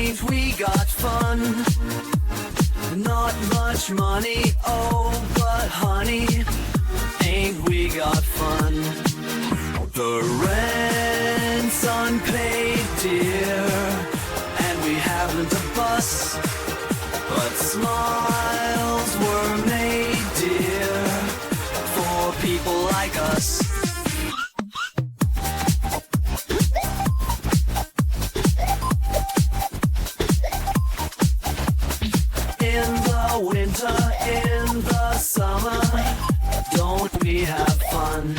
Ain't we got fun? Not much money, oh, but honey, ain't we got fun? The rent's unpaid, dear, and we haven't a bus, but smiles were made, dear, for people like us. In the winter, in the summer, don't we have fun?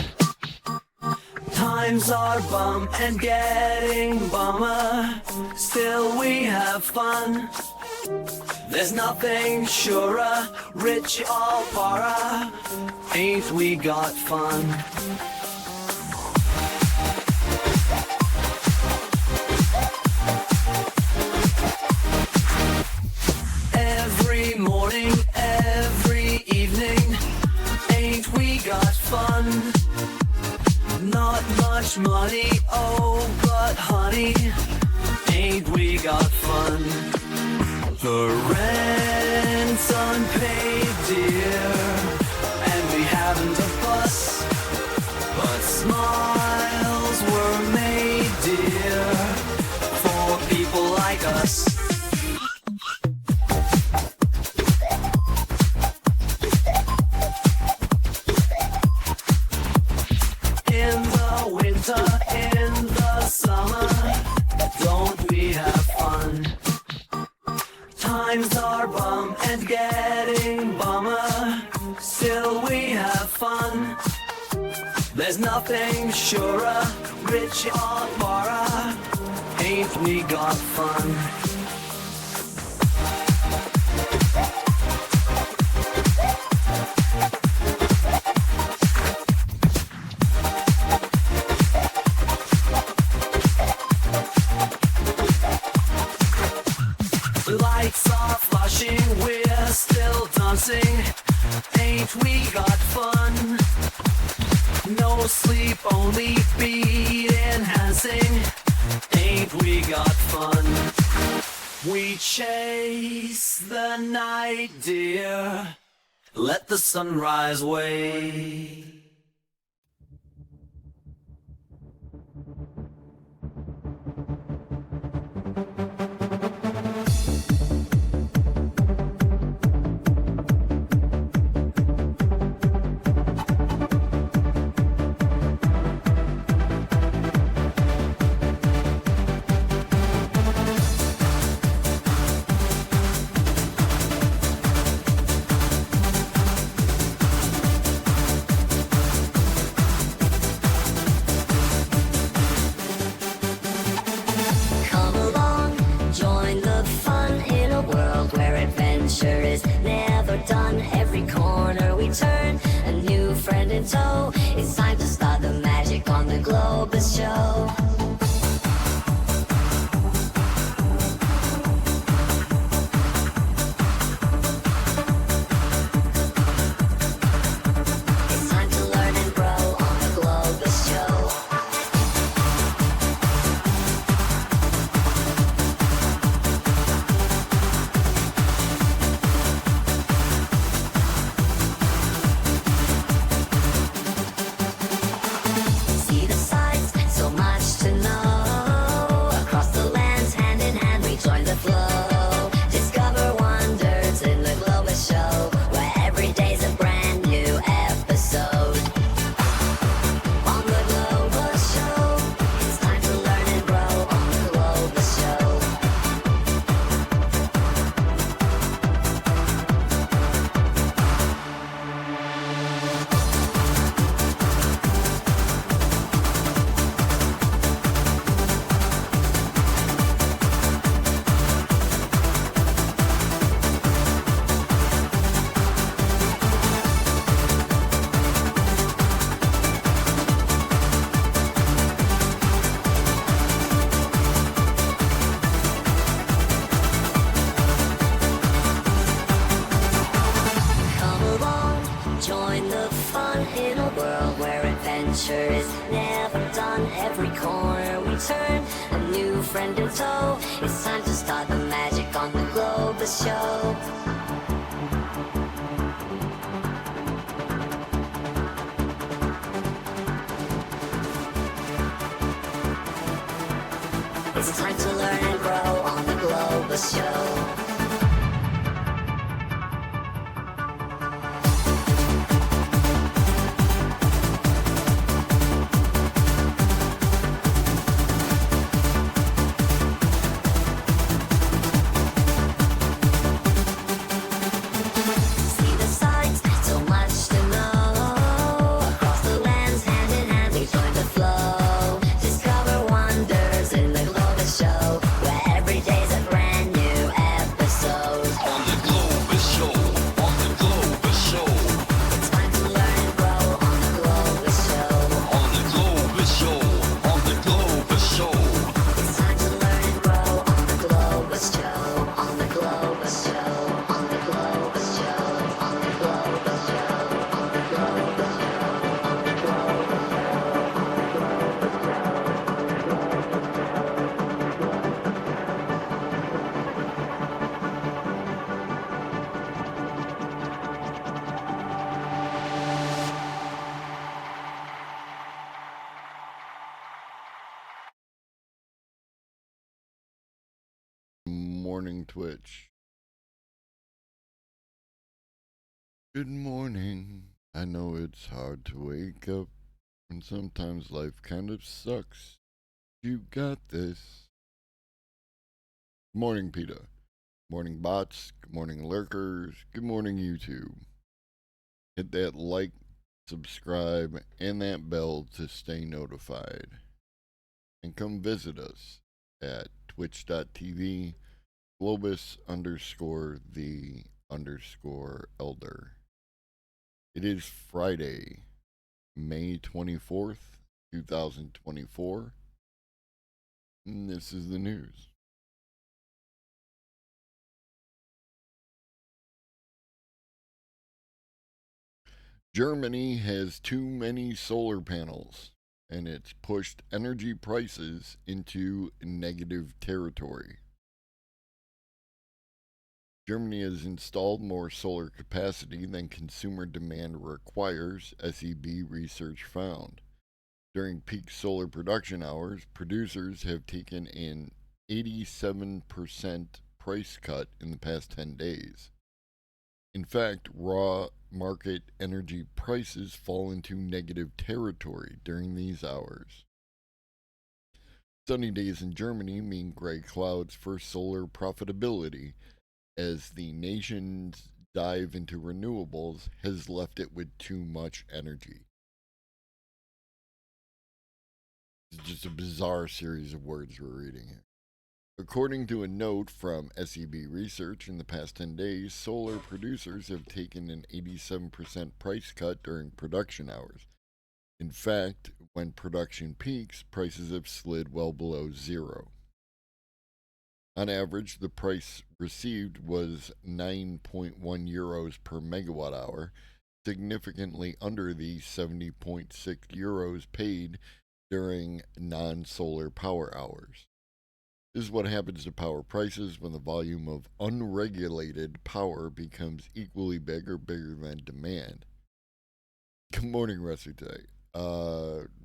Times are bum and getting bummer, still we have fun. There's nothing surer, rich or para, ain't we got fun? Every morning, every evening, ain't we got fun? Not much money, oh, but honey, ain't we got fun? The rent's unpaid, dear, and we haven't a bus, but smiles were made, dear, for people like us. In the winter, in the summer, don't we have fun? Times are bum and getting bummer, still we have fun. There's nothing surer, rich or para, ain't we got fun? Lights are flashing, we're still dancing, ain't we got fun? No sleep, only beat enhancing, ain't we got fun? We chase the night, dear, let the sunrise wait. Is never done. Every corner we turn, a new friend in tow. It's time to start the magic on the Globus show. It's time to learn and grow on the Globus show. adventure is never done. Every corner we turn, a new friend in tow. It's time to start the Globus Show. It's time to learn and grow on the Globus Show. See the sights, so much to know. Across the lands, hand in hand, we join the flow. Discover wonders in the Globus Show, where every day's a brand new episode. On the Globus Show, on the Globus Show, It's time to learn and grow on the Globus Show. on the Globus Show, on the Globus Show. It's time to learn and grow on the Globus Show. On the Globus Show. On the Globus Show. On the Globus Show. On the Globus Show. On the Globus Show. Morning Twitch. Good morning. I know it's hard to wake up, and sometimes life kind of sucks. You got this. Good morning, PETA. Morning, bots. Good morning, lurkers. Good morning, YouTube. Hit that like, subscribe, and that bell to stay notified. And come visit us at twitch.tv Globus_the_elder. It is Friday, May 24th, 2024. And this is the news. Germany has too many solar panels, and it's pushed energy prices into negative territory. Germany has installed more solar capacity than consumer demand requires, SEB research found. During peak solar production hours, producers have taken an 87% price cut in the past 10 days. In fact, raw market energy prices fall into negative territory during these hours. Sunny days in Germany mean gray clouds for solar profitability, as the nation's dive into renewables has left it with too much energy. It's just a bizarre series of words we're reading here. According to a note from SEB Research, in the past 10 days, solar producers have taken an 87% price cut during production hours. In fact, when production peaks, prices have slid well below zero. On average, the price received was 9.1 euros per megawatt hour, significantly under the 70.6 euros paid during non-solar power hours. This is what happens to power prices when the volume of unregulated power becomes equally big or bigger than demand. Good morning, Resute.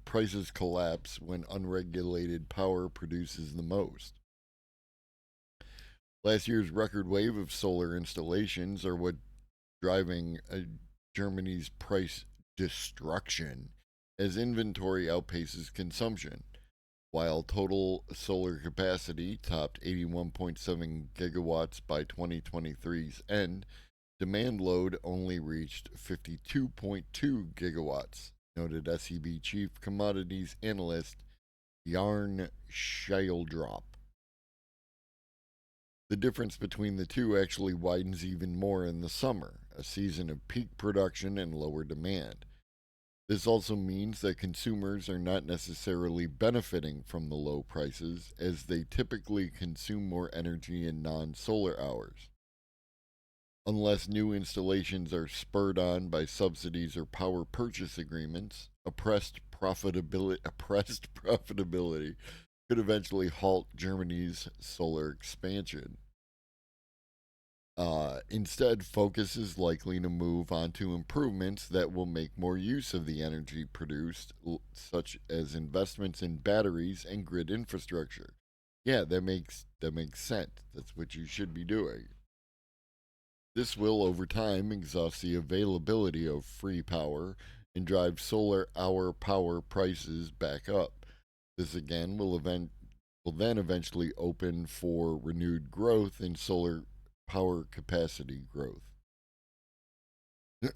Prices collapse when unregulated power produces the most. Last year's record wave of solar installations are what driving Germany's price destruction as inventory outpaces consumption. While total solar capacity topped 81.7 gigawatts by 2023's end, demand load only reached 52.2 gigawatts, noted SEB chief commodities analyst Jarn Scheildrop. The difference between the two actually widens even more in the summer, a season of peak production and lower demand. This also means that consumers are not necessarily benefiting from the low prices, as they typically consume more energy in non-solar hours. Unless new installations are spurred on by subsidies or power purchase agreements, oppressed profitability could eventually halt Germany's solar expansion. Instead, focus is likely to move on to improvements that will make more use of the energy produced, such as investments in batteries and grid infrastructure. Yeah, that makes sense. That's what you should be doing. This will, over time, exhaust the availability of free power and drive solar hour power prices back up. This again will then eventually open for renewed growth in solar power capacity growth.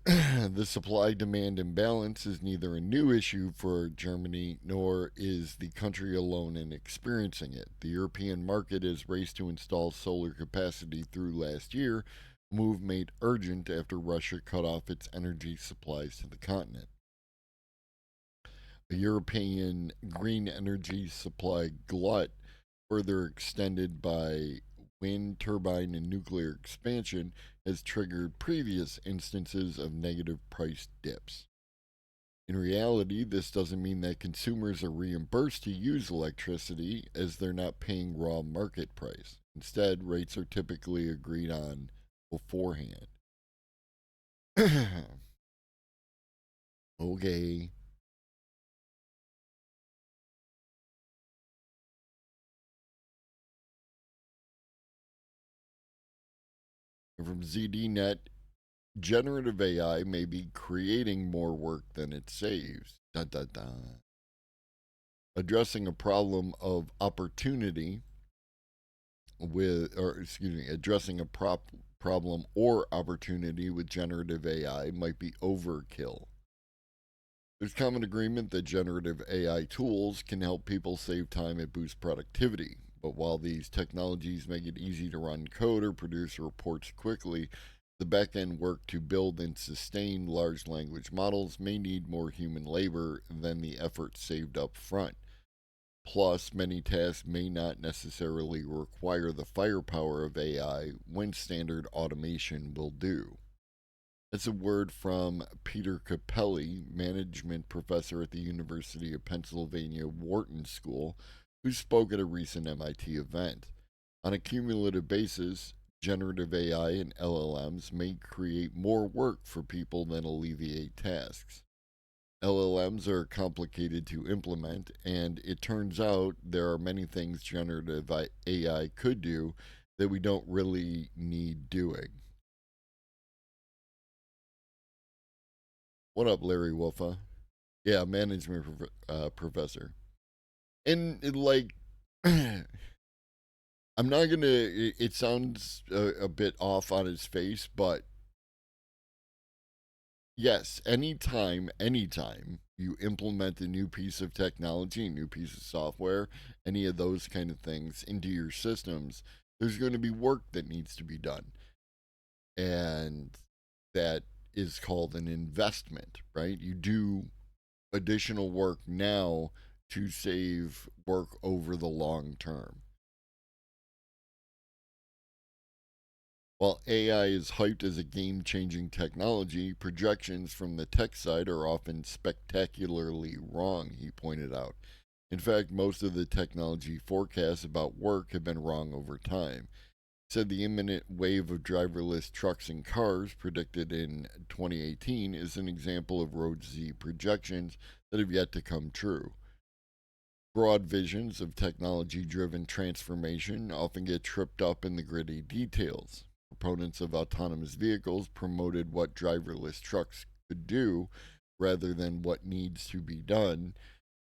The supply demand imbalance is neither a new issue for Germany nor is the country alone in experiencing it. The European market has raced to install solar capacity through last year, a move made urgent after Russia cut off its energy supplies to the continent. A European green energy supply glut, further extended by wind turbine and nuclear expansion, has triggered previous instances of negative price dips. In reality, this doesn't mean that consumers are reimbursed to use electricity, as they're not paying raw market price. Instead, rates are typically agreed on beforehand. Okay. From ZDNet, generative AI may be creating more work than it saves. Dun, dun, dun. Addressing a problem of opportunity addressing a problem or opportunity with generative AI might be overkill. There's common agreement that generative AI tools can help people save time and boost productivity. But while these technologies make it easy to run code or produce reports quickly, the back end work to build and sustain large language models may need more human labor than the effort saved up front. Plus, many tasks may not necessarily require the firepower of AI when standard automation will do. That's a word from Peter Capelli, management professor at the University of Pennsylvania Wharton School, who spoke at a recent MIT event. On a cumulative basis, generative AI and LLMs may create more work for people than alleviate tasks. LLMs are complicated to implement, and it turns out there are many things generative AI could do that we don't really need doing. What up, Larry Wolfa? Yeah, management professor. And I'm not gonna. It sounds a bit off on its face, but yes, anytime you implement a new piece of technology, a new piece of software, any of those kind of things into your systems, there's going to be work that needs to be done. And that is called an investment, right? You do additional work now to save work over the long term. While AI is hyped as a game changing technology, projections from the tech side are often spectacularly wrong, he pointed out. In fact, most of the technology forecasts about work have been wrong over time. He said the imminent wave of driverless trucks and cars predicted in 2018 is an example of rosy projections that have yet to come true. Broad visions of technology driven transformation often get tripped up in the gritty details. Proponents of autonomous vehicles promoted what driverless trucks could do rather than what needs to be done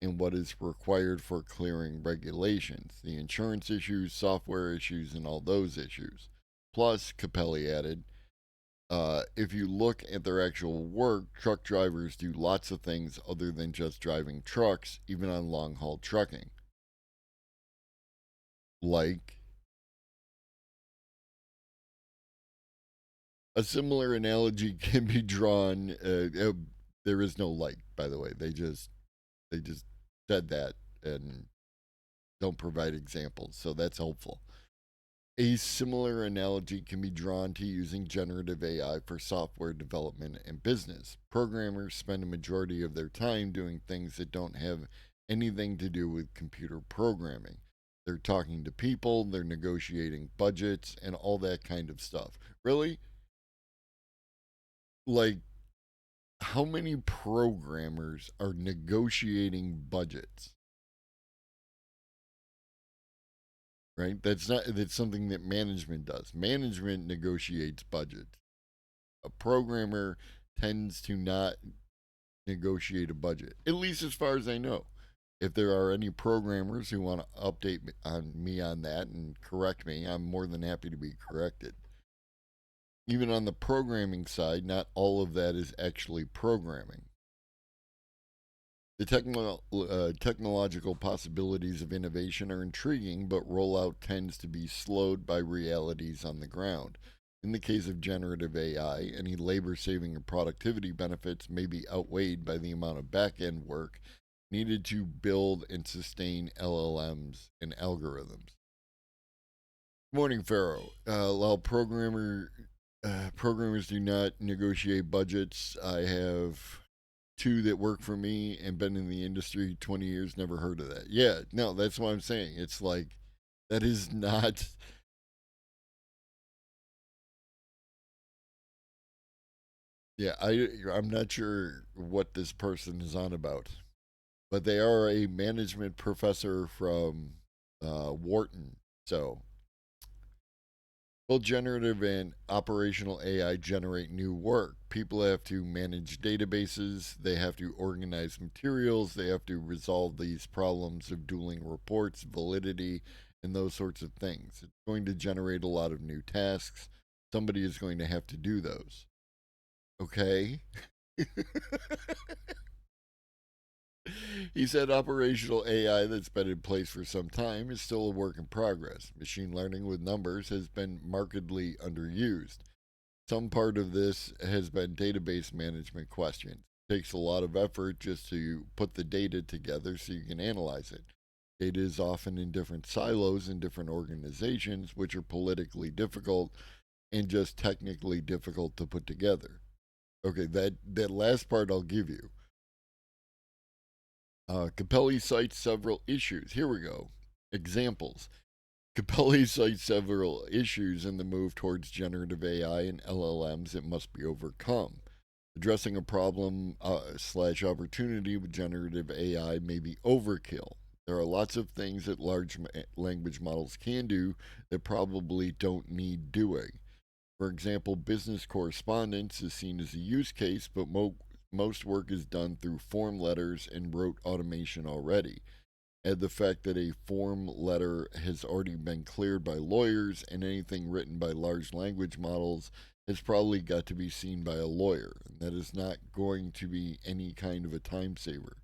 and what is required for clearing regulations, the insurance issues, software issues, and all those issues. Plus, Capelli added, if you look at their actual work, truck drivers do lots of things other than just driving trucks, even on long haul trucking. Like, a similar analogy can be drawn. There is no like, by the way. They just said that and don't provide examples, so that's helpful. A similar analogy can be drawn to using generative AI for software development and business. Programmers spend a majority of their time doing things that don't have anything to do with computer programming. They're talking to people, they're negotiating budgets, and all that kind of stuff. Really? Like, how many programmers are negotiating budgets? Right? That's something that management does. Management negotiates budgets. A programmer tends to not negotiate a budget, at least as far as I know. If there are any programmers who want to update me on that and correct me, I'm more than happy to be corrected. Even on the programming side, not all of that is actually programming. The technological possibilities of innovation are intriguing, but rollout tends to be slowed by realities on the ground. In the case of generative AI, any labor saving and productivity benefits may be outweighed by the amount of back end work needed to build and sustain LLMs and algorithms. Morning, Pharaoh. While programmers do not negotiate budgets, I have two that work for me and been in the industry 20 years, never heard of that. Yeah, no, that's what I'm saying. It's like, that is not, yeah, I'm not sure what this person is on about, but they are a management professor from Wharton. So both generative and operational AI generate new work. People have to manage databases, they have to organize materials, they have to resolve these problems of dueling reports, validity, and those sorts of things. It's going to generate a lot of new tasks. Somebody is going to have to do those. Okay? He said operational AI that's been in place for some time is still a work in progress. Machine learning with numbers has been markedly underused. Some part of this has been database management questions. It takes a lot of effort just to put the data together so you can analyze it. Data is often in different silos in different organizations, which are politically difficult and just technically difficult to put together. Okay, that last part I'll give you. Capelli cites several issues. Here we go. Examples. Capelli cites several issues in the move towards generative AI and LLMs that must be overcome. Addressing a problem slash opportunity with generative AI may be overkill. There are lots of things that large language models can do that probably don't need doing. For example, business correspondence is seen as a use case, but most work is done through form letters and rote automation already. Add the fact that a form letter has already been cleared by lawyers, and anything written by large language models has probably got to be seen by a lawyer. And that is not going to be any kind of a time saver.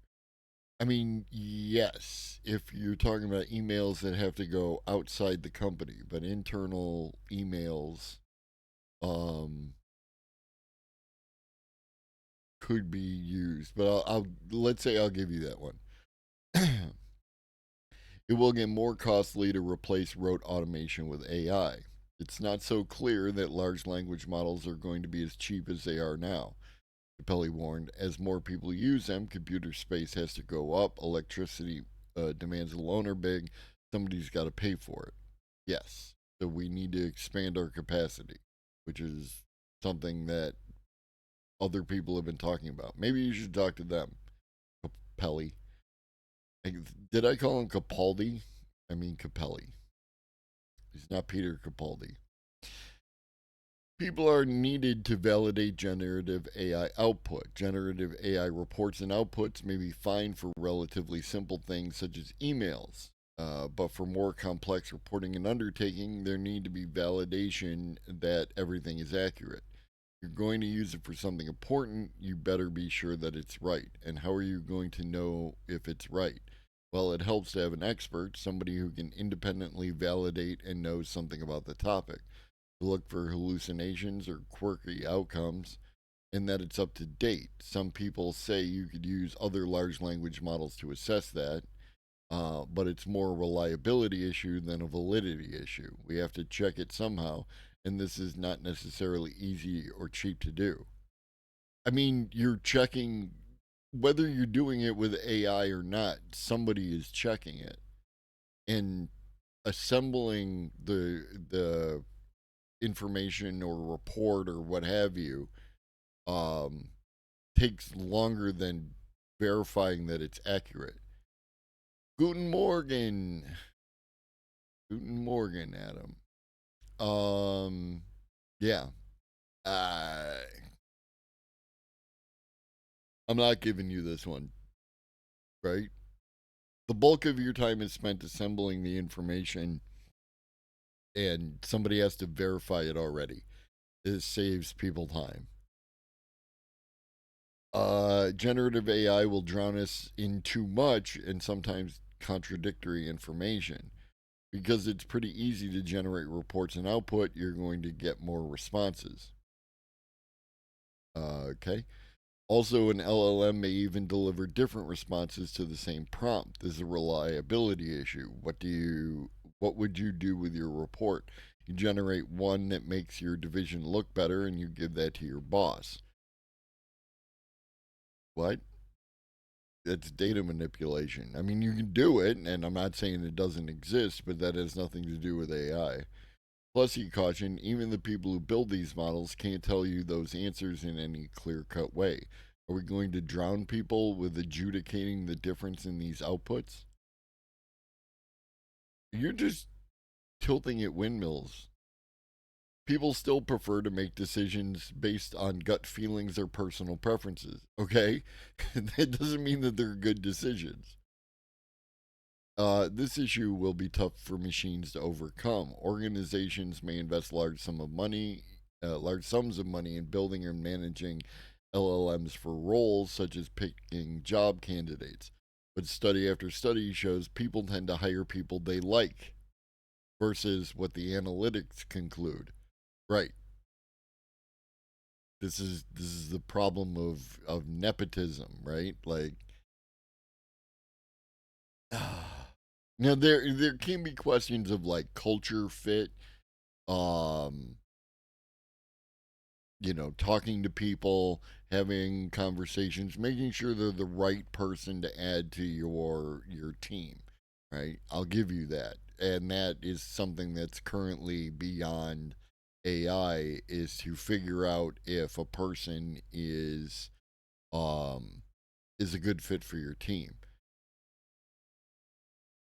I mean, yes, if you're talking about emails that have to go outside the company, but internal emails um, could be used. But I'll let's say I'll give you that one. It will get more costly to replace rote automation with AI. It's not so clear that large language models are going to be as cheap as they are now. Capelli warned, as more people use them, computer space has to go up, electricity demands alone are big, somebody's got to pay for it. Yes, so we need to expand our capacity, which is something that other people have been talking about. Maybe you should talk to them, Capelli. Did I call him Capaldi? I mean Capelli. He's not Peter Capaldi. People are needed to validate generative AI output. Generative AI reports and outputs may be fine for relatively simple things such as emails. But for more complex reporting and undertaking, there need to be validation that everything is accurate. If you're going to use it for something important, you better be sure that it's right. And how are you going to know if it's right? Well, it helps to have an expert, somebody who can independently validate and knows something about the topic. Look for hallucinations or quirky outcomes, and that it's up to date. Some people say you could use other large language models to assess that, but it's more a reliability issue than a validity issue. We have to check it somehow, and this is not necessarily easy or cheap to do. I mean, you're checking whether you're doing it with AI or not, somebody is checking it. And assembling the information or report or what have you um, takes longer than verifying that it's accurate. Guten Morgen. Guten Morgen, Adam. Yeah. Uh, I'm not giving you this one, right? The bulk of your time is spent assembling the information, and somebody has to verify it already. It saves people time. Generative AI will drown us in too much and sometimes contradictory information. Because it's pretty easy to generate reports and output, you're going to get more responses. Okay. Also, an LLM may even deliver different responses to the same prompt. There's a reliability issue. What would you do with your report? You generate one that makes your division look better and you give that to your boss. What? That's data manipulation. I mean, you can do it, and I'm not saying it doesn't exist, but that has nothing to do with AI. Plus, he cautioned, even the people who build these models can't tell you those answers in any clear cut way. Are we going to drown people with adjudicating the difference in these outputs? You're just tilting at windmills. People still prefer to make decisions based on gut feelings or personal preferences, okay? That doesn't mean that they're good decisions. This issue will be tough for machines to overcome. Organizations may invest large sums of money in building and managing LLMs for roles such as picking job candidates. But study after study shows people tend to hire people they like versus what the analytics conclude. Right. This is the problem of nepotism, right? Like now there can be questions of like culture fit, um, talking to people, having conversations, making sure they're the right person to add to your team, right? I'll give you that. And that is something that's currently beyond AI is to figure out if a person um is a good fit for your team.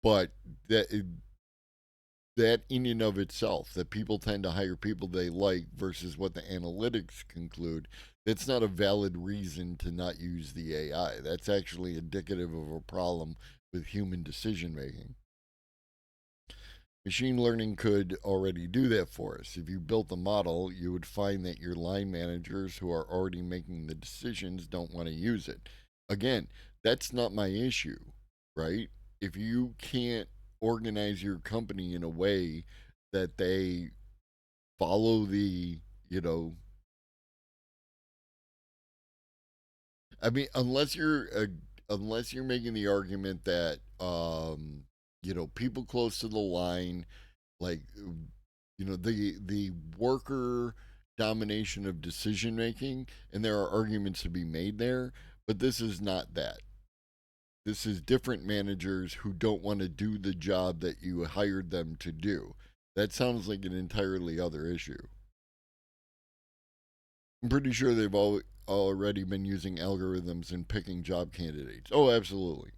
But that that in and of itself, that people tend to hire people they like versus what the analytics conclude, that's not a valid reason to not use the AI. That's actually indicative of a problem with human decision making. Machine learning could already do that for us. If you built a model, you would find that your line managers who are already making the decisions don't want to use it. Again, that's not my issue, right? If you can't organize your company in a way that they follow you know, I mean, unless you're making the argument that people close to the line, like the worker domination of decision making, and there are arguments to be made there, but this is not that. This is different managers who don't want to do the job that you hired them to do. That sounds like an entirely other issue. I'm pretty sure they've already been using algorithms in picking job candidates. Oh, absolutely.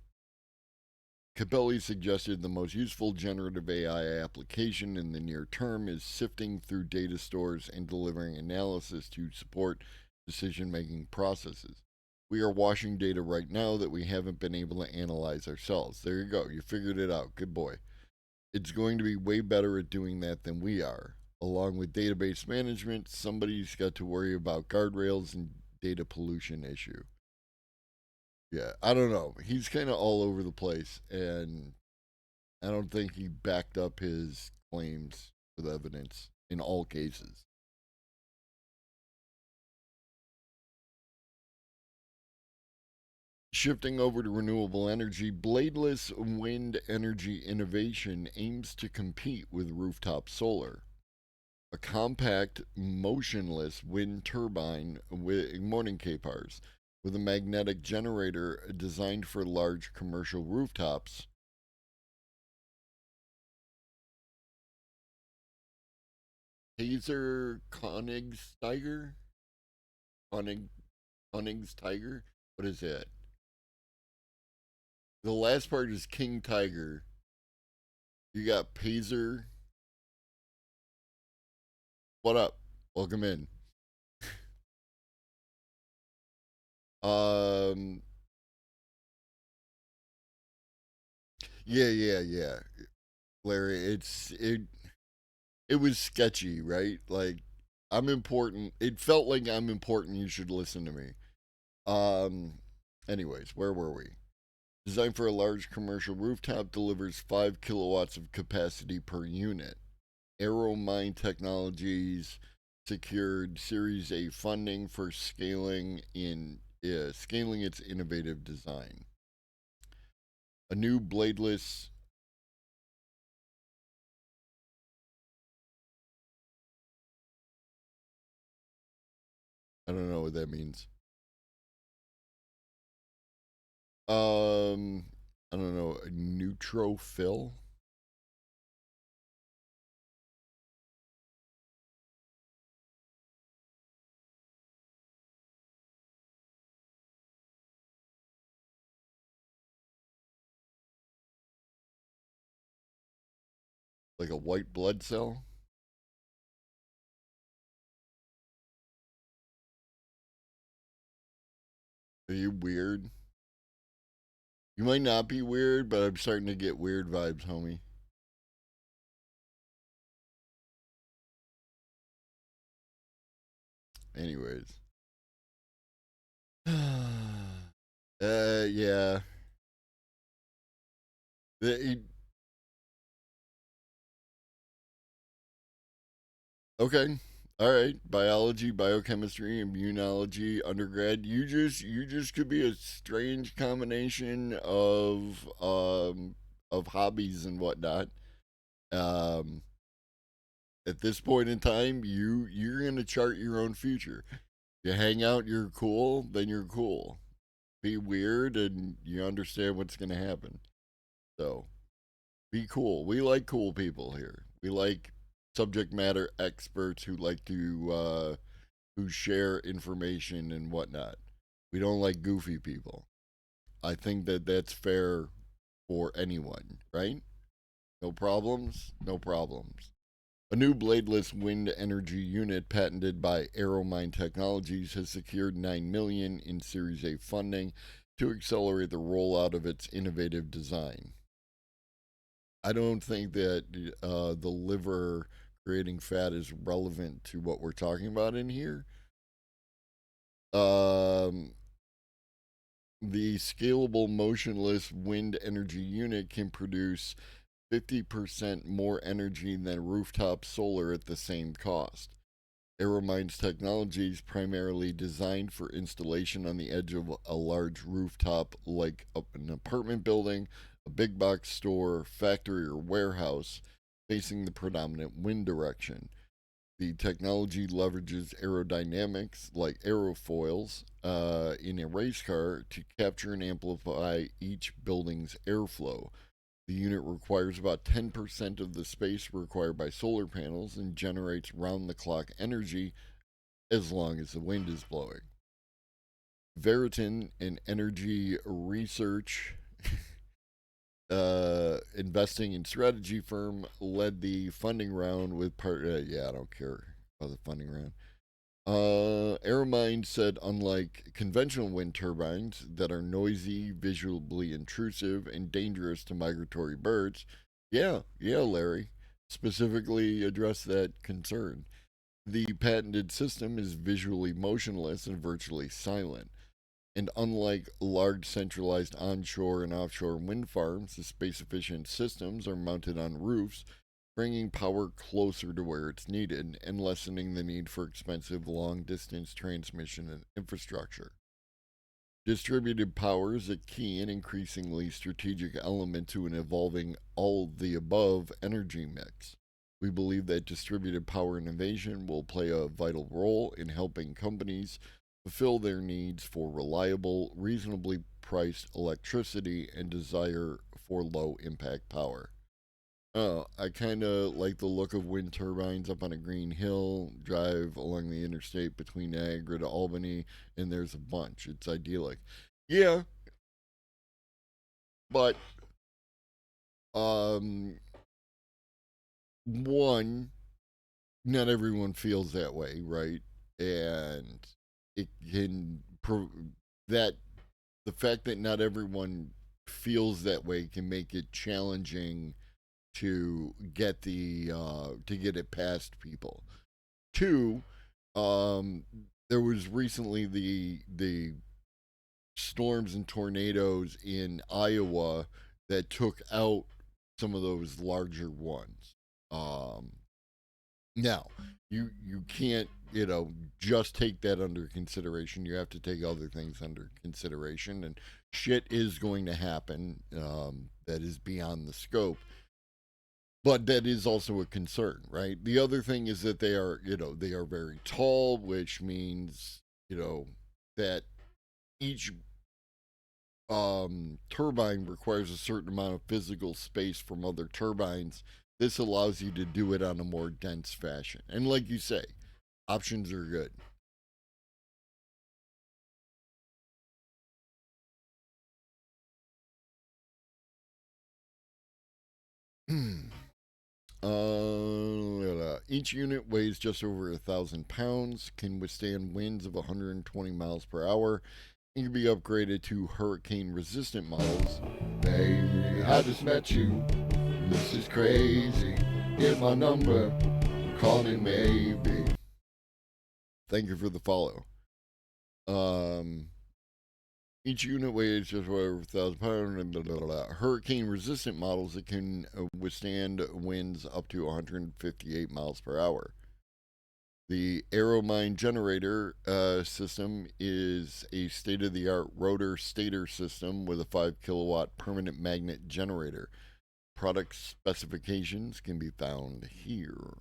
Capelli suggested the most useful generative AI application in the near term is sifting through data stores and delivering analysis to support decision making processes. We are washing data right now that we haven't been able to analyze ourselves. There you go. You figured it out. Good boy. It's going to be way better at doing that than we are. Along with database management, somebody's got to worry about guardrails and data pollution issue. Yeah, I don't know. He's kind of all over the place, and I don't think he backed up his claims with evidence in all cases. Shifting over to renewable energy, bladeless wind energy innovation aims to compete with rooftop solar. A compact, motionless wind turbine with morning capars with a magnetic generator designed for large commercial rooftops Hazer Konigsteiger? Konig, Konigsteiger? What is that? The last part is King Tiger. You got Pazer. What up? Welcome in. Um, yeah. Larry, it was sketchy, right? Like I'm important. It felt like I'm important. You should listen to me. Um, anyways, where were we? Designed for a large commercial rooftop, delivers 5 kilowatts of capacity per unit. AMAI Technologies secured Series A funding for scaling its innovative design. A new bladeless. I don't know what that means. Um, I don't know. A neutrophil, like a white blood cell. Are you weird? You might not be weird, but I'm starting to get weird vibes, homie. Anyways. Yeah. The, okay. All right. Biology, biochemistry, immunology, undergrad. You just could be a strange combination of hobbies and whatnot. Um at this point in time, you're gonna chart your own future. You hang out, you're cool, then you're cool. Be weird and you understand what's gonna happen. So be cool. We like cool people here. We like subject matter experts who like to who share information and whatnot. We don't like goofy people. I think that that's fair for anyone, right? No problems, no problems. A new bladeless wind energy unit patented by AMAI Technologies has secured $9 million in Series A funding to accelerate the rollout of its innovative design. I don't think that the liver creating fat is relevant to what we're talking about in here. Um, the scalable motionless wind energy unit can produce 50% more energy than rooftop solar at the same cost. AeroMind's technology is primarily designed for installation on the edge of a large rooftop like an apartment building, a big box store, factory, or warehouse facing the predominant wind direction. The technology leverages aerodynamics like aerofoils in a race car to capture and amplify each building's airflow. The unit requires about 10% of the space required by solar panels and generates round the clock energy as long as the wind is blowing. Veriton, an energy research investing and strategy firm, led the funding round with part. Yeah, I don't care about the funding round. Airmind said, unlike conventional wind turbines that are noisy, visually intrusive, and dangerous to migratory birds, yeah, Larry, specifically addressed that concern. The patented system is visually motionless and virtually silent. And unlike large centralized onshore and offshore wind farms, the space efficient systems are mounted on roofs, bringing power closer to where it's needed and lessening the need for expensive long distance transmission and infrastructure. Distributed power is a key and increasingly strategic element to an evolving all the above energy mix. We believe that distributed power innovation will play a vital role in helping companies fulfill their needs for reliable, reasonably priced electricity and desire for low impact power. Oh, I kind of like the look of wind turbines up on a green hill, drive along the interstate between Niagara to Albany, and there's a bunch. It's idyllic. Yeah, but um, one, not everyone feels that way, right? And it can that the fact that not everyone feels that way can make it challenging to get it past people. Two, um, there was recently the storms and tornadoes in Iowa that took out some of those larger ones. Um, Now, you can't, just take that under consideration. You have to take other things under consideration, and shit is going to happen that is beyond the scope. But that is also a concern, right? The other thing is that they are very tall, which means, that each turbine requires a certain amount of physical space from other turbines. This allows you to do it on a more dense fashion. And like you say, options are good. Each unit weighs just over 1,000 pounds, can withstand winds of 120 miles per hour, and can be upgraded to hurricane resistant models. Baby, I just met you. This is crazy. Here's my number. Call me maybe. Thank you for the follow. Um, each unit weighs just over 1,000 pounds. Blah, blah, blah. Hurricane resistant models that can withstand winds up to 158 miles per hour. The AMAI generator system is a state of the art rotor stator system with a 5 kilowatt permanent magnet generator. Product specifications can be found here.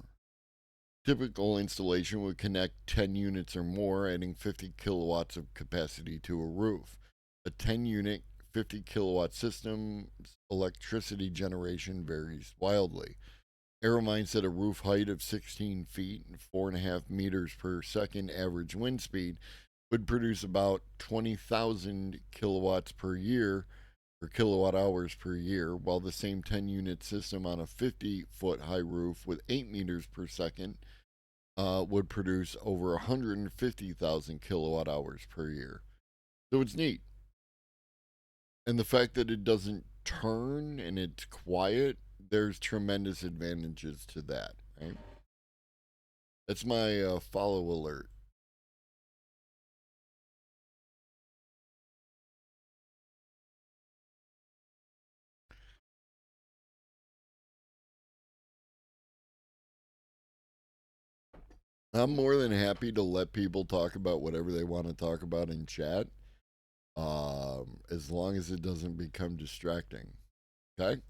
Typical installation would connect 10 units or more, adding 50 kilowatts of capacity to a roof. A 10 unit, 50 kilowatt system's electricity generation varies wildly. AMAI set a roof height of 16 feet and 4.5 meters per second average wind speed would produce about 20,000 kilowatts per year or kilowatt hours per year, while the same 10 unit system on a 50-foot high roof with 8 meters per second would produce over 150,000 kilowatt hours per year. So it's neat. And the fact that it doesn't turn and it's quiet, there's tremendous advantages to that, right? That's my follow alert. I'm more than happy to let people talk about whatever they want to talk about in chat, as long as it doesn't become distracting. Okay?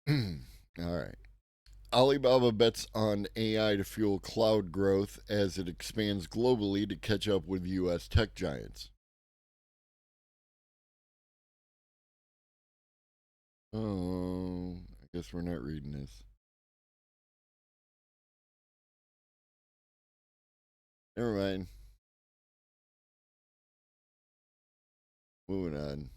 All right. Alibaba bets on AI to fuel cloud growth as it expands globally to catch up with U.S. tech giants. Oh, I guess we're not reading this. Never mind. Moving on.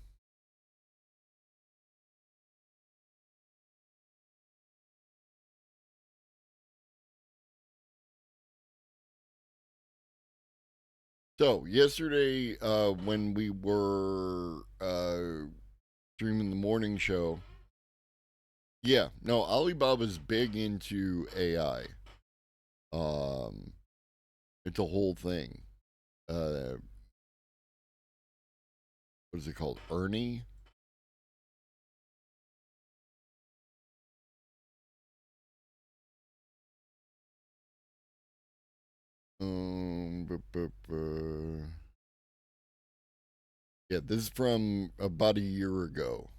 So, yesterday, when we were streaming the morning show, yeah, no, Alibaba's big into AI. Um, it's a whole thing. What is it called? Ernie? Bu- bu- Yeah, this is from about a year ago.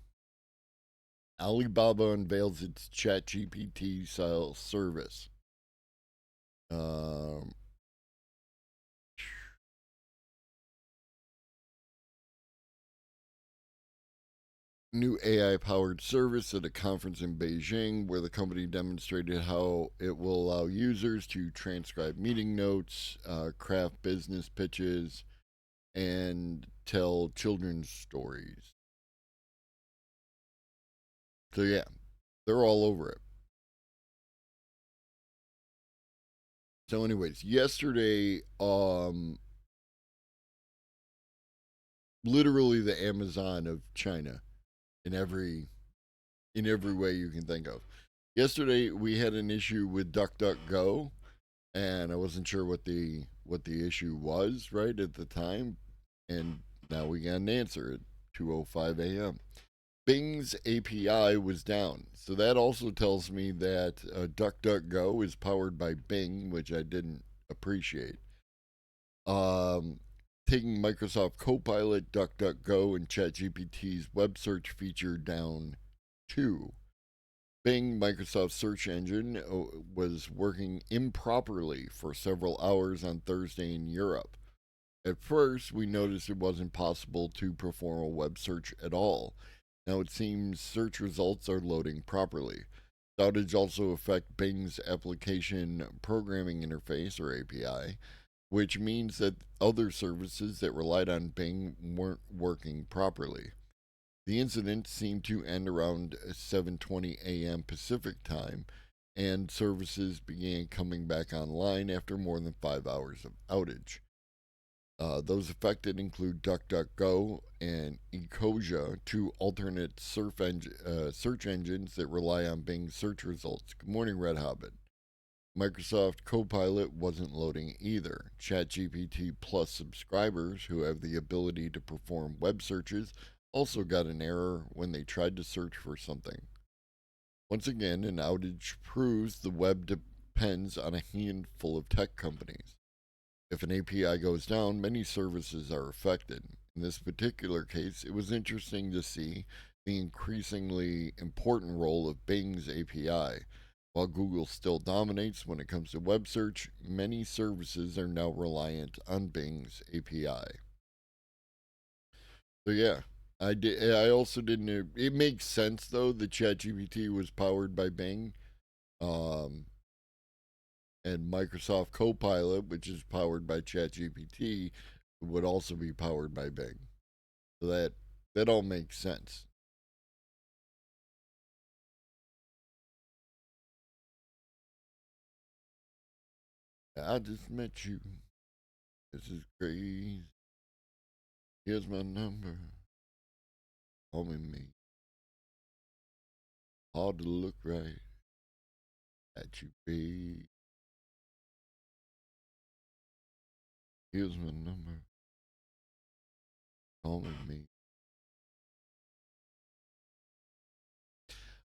Alibaba unveils its ChatGPT style service. Um, new AI powered service at a conference in Beijing where the company demonstrated how it will allow users to transcribe meeting notes, craft business pitches, and tell children's stories. So, yeah, they're all over it. So, anyways, yesterday, literally the Amazon of China in every way you can think of. Yesterday we had an issue with DuckDuckGo, and I wasn't sure what the issue was right at the time, and now we got an answer at 2:05 a.m. Bing's API was down, so that also tells me that DuckDuckGo is powered by Bing, which I didn't appreciate. Um, Taking Microsoft Copilot, DuckDuckGo, and ChatGPT's web search feature down too. Bing, Microsoft's search engine, was working improperly for several hours on Thursday in Europe. At first, we noticed it wasn't possible to perform a web search at all. Now it seems search results are loading properly. The outage also affects Bing's application programming interface, or API, which means that other services that relied on Bing weren't working properly. The incident seemed to end around 7:20 a.m. Pacific time, and services began coming back online after more than 5 hours of outage. Those affected include DuckDuckGo and Ecosia, two alternate search engines that rely on Bing search results. Good morning, Red Hobbit. Microsoft Copilot wasn't loading either. ChatGPT Plus subscribers who have the ability to perform web searches also got an error when they tried to search for something. Once again, an outage proves the web depends on a handful of tech companies. If an API goes down, many services are affected. In this particular case, it was interesting to see the increasingly important role of Bing's API. While Google still dominates when it comes to web search, many services are now reliant on Bing's API. So yeah, I did. I also didn't. It makes sense though that ChatGPT was powered by Bing, um, and Microsoft Copilot, which is powered by ChatGPT, would also be powered by Bing. So that all makes sense. I just met you. This is crazy. Here's my number. Call me. Hard to look right at you, babe. Here's my number. Call me.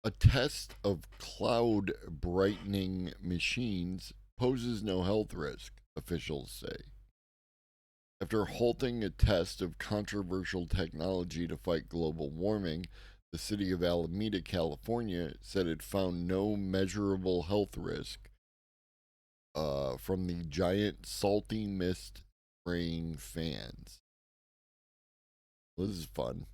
A test of cloud brightening machines poses no health risk, officials say. After halting a test of controversial technology to fight global warming, the city of Alameda, California said it found no measurable health risk from the giant salty mist spraying fans. Well, this is fun.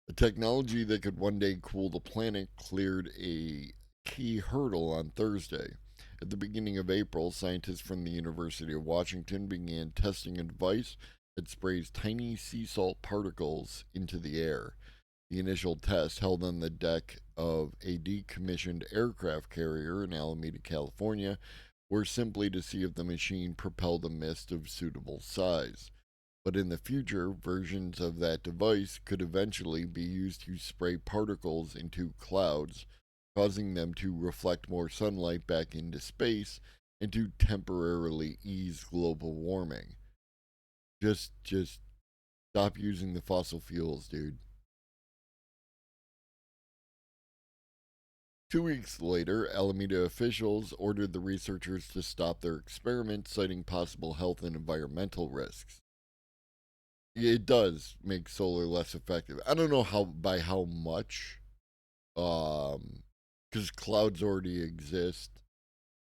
A technology that could one day cool the planet cleared a key hurdle on Thursday. At the beginning of April, scientists from the University of Washington began testing a device that sprays tiny sea salt particles into the air. The initial test, held on the deck of a decommissioned aircraft carrier in Alameda, California, were simply to see if the machine propelled a mist of suitable size. But in the future, versions of that device could eventually be used to spray particles into clouds, causing them to reflect more sunlight back into space and to temporarily ease global warming. Just stop using the fossil fuels, dude. 2 weeks later, Alameda officials ordered the researchers to stop their experiment, citing possible health and environmental risks. It does make solar less effective. I don't know how much, because clouds already exist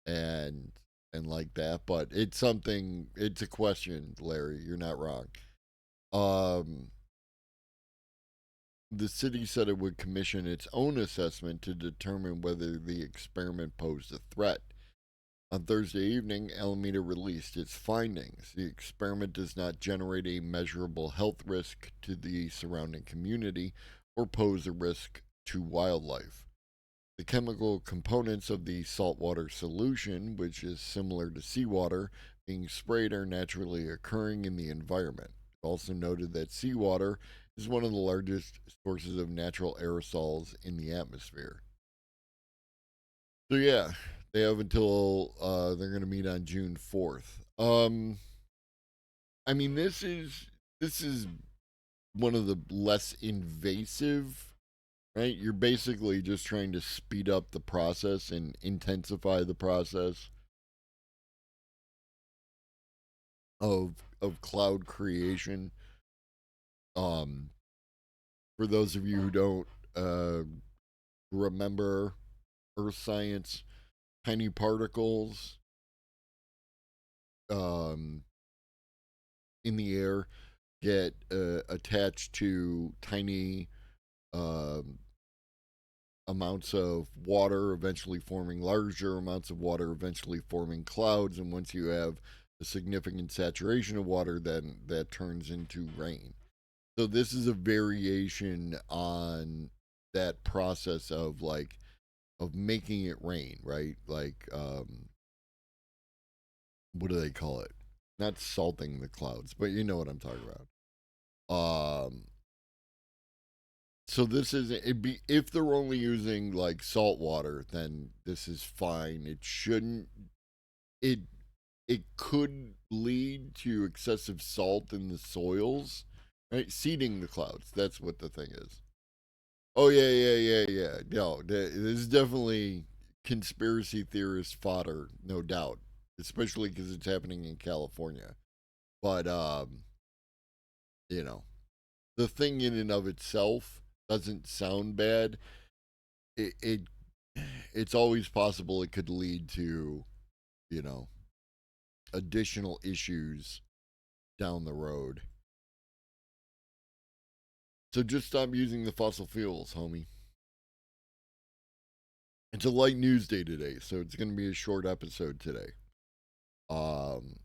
and like that, but it's something. It's a question, Larry. You're not wrong. Um, the city said it would commission its own assessment to determine whether the experiment posed a threat. On Thursday evening, Alameda released its findings. The experiment does not generate a measurable health risk to the surrounding community or pose a risk to wildlife. The chemical components of the saltwater solution, which is similar to seawater, being sprayed are naturally occurring in the environment. It also noted that seawater is one of the largest sources of natural aerosols in the atmosphere. So yeah, they have until they're going to meet on June 4th. I mean, this is one of the less invasive, right? You're basically just trying to speed up the process and intensify the process of cloud creation. Um, for those of you who don't remember Earth science, tiny particles um, in the air get attached to tiny um, amounts of water, eventually forming larger amounts of water, eventually forming clouds. And once you have a significant saturation of water, then that turns into rain. So this is a variation on that process of of making it rain, right? What do they call it? Not salting the clouds, but you know what I'm talking about. So this is it be if they're only using like salt water, then this is fine. It shouldn't it it could lead to excessive salt in the soils, right? Seeding the clouds. That's what the thing is. Oh yeah. No, this is definitely conspiracy theorist fodder, no doubt. Especially because it's happening in California. But you know, the thing in and of itself doesn't sound bad. It it's always possible it could lead to, you know, additional issues down the road. So just stop using the fossil fuels, homie. It's a light news day today, so it's going to be a short episode today. Um,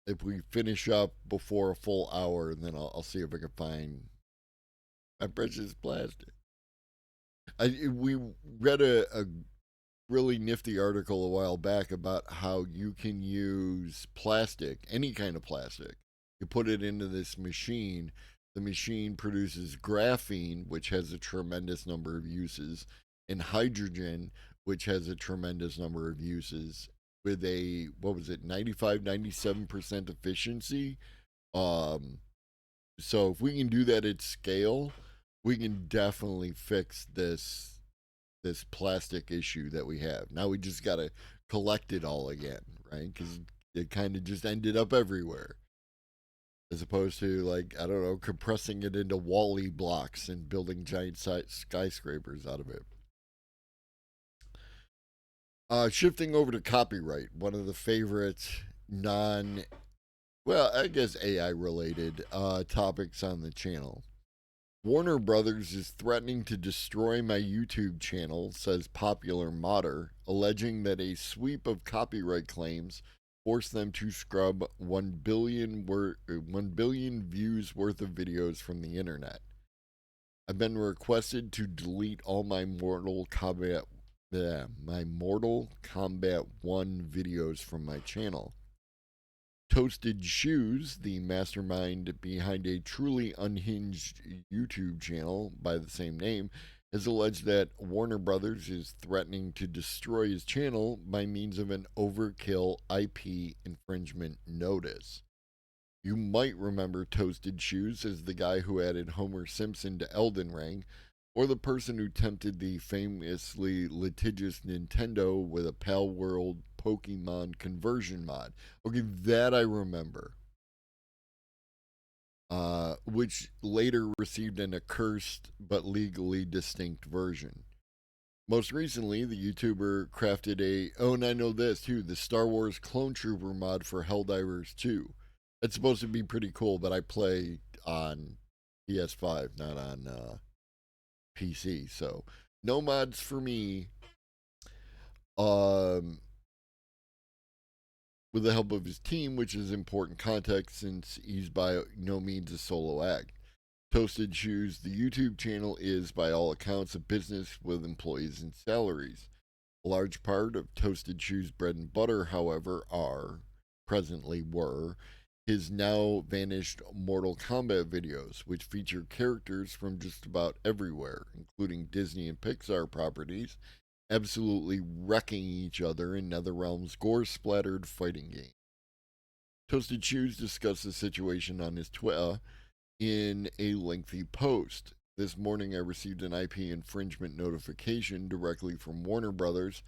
if we finish up before a full hour, then I'll see if I can find my precious plastic. We read a really nifty article a while back about how you can use plastic, any kind of plastic. You put it into this machine. The machine produces graphene, which has a tremendous number of uses, and hydrogen, which has a tremendous number of uses, with a, what was it, 95, 97% efficiency. Um, so if we can do that at scale, we can definitely fix this plastic issue that we have. Now we just got to collect it all again, right? Because it kind of just ended up everywhere. As opposed to, like, I don't know, compressing it into Wall-E blocks and building giant skyscrapers out of it. Shifting over to copyright, one of the favorite well, I guess AI related topics on the channel. Warner Brothers is threatening to destroy my YouTube channel, says popular modder, alleging that a sweep of copyright claims forced them to scrub 1 billion views worth of videos from the internet. I've been requested to delete all my Mortal Kombat 1 videos from my channel. Toasted Shoes, the mastermind behind a truly unhinged YouTube channel by the same name, has alleged that Warner Brothers is threatening to destroy his channel by means of an overkill IP infringement notice. You might remember Toasted Shoes as the guy who added Homer Simpson to Elden Ring, or the person who tempted the famously litigious Nintendo with a Pal World Pokemon conversion mod. Okay, that I remember. Which later received an accursed but legally distinct version. Most recently, the YouTuber crafted and I know this too, the Star Wars Clone Trooper mod for Helldivers 2. It's supposed to be pretty cool, but I play on, PS5, not on PC. So no mods for me. Um, with the help of his team, which is important context since he's by no means a solo act. Toasted Shoes, the YouTube channel, is by all accounts a business with employees and salaries. A large part of Toasted Shoes' bread and butter, however, were, his now vanished Mortal Kombat videos, which feature characters from just about everywhere, including Disney and Pixar properties, absolutely wrecking each other in NetherRealm's gore-splattered fighting game. Toasted Shoes discussed the situation on his Twitter in a lengthy post. This morning, I received an IP infringement notification directly from Warner Brothers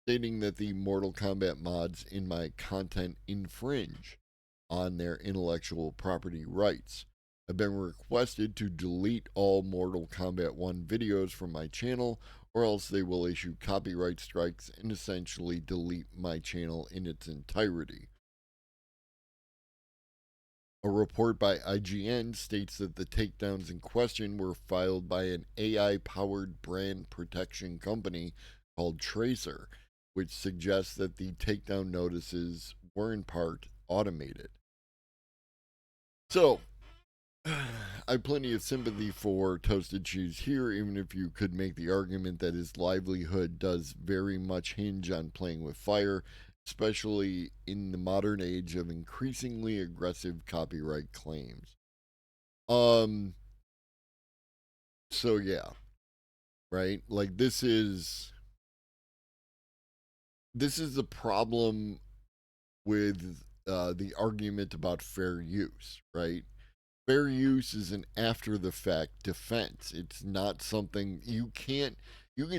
stating that the Mortal Kombat mods in my content infringe on their intellectual property rights. I've been requested to delete all Mortal Kombat 1 videos from my channel, or else they will issue copyright strikes and essentially delete my channel in its entirety. A report by IGN states that the takedowns in question were filed by an AI powered brand protection company called Tracer, which suggests that the takedown notices were in part automated. So, I have plenty of sympathy for Toasted Shoes here, even if you could make the argument that his livelihood does very much hinge on playing with fire, especially in the modern age of increasingly aggressive copyright claims. So yeah, right? Like this is the problem with the argument about fair use, right? Fair use is an after the fact defense. It's not something you can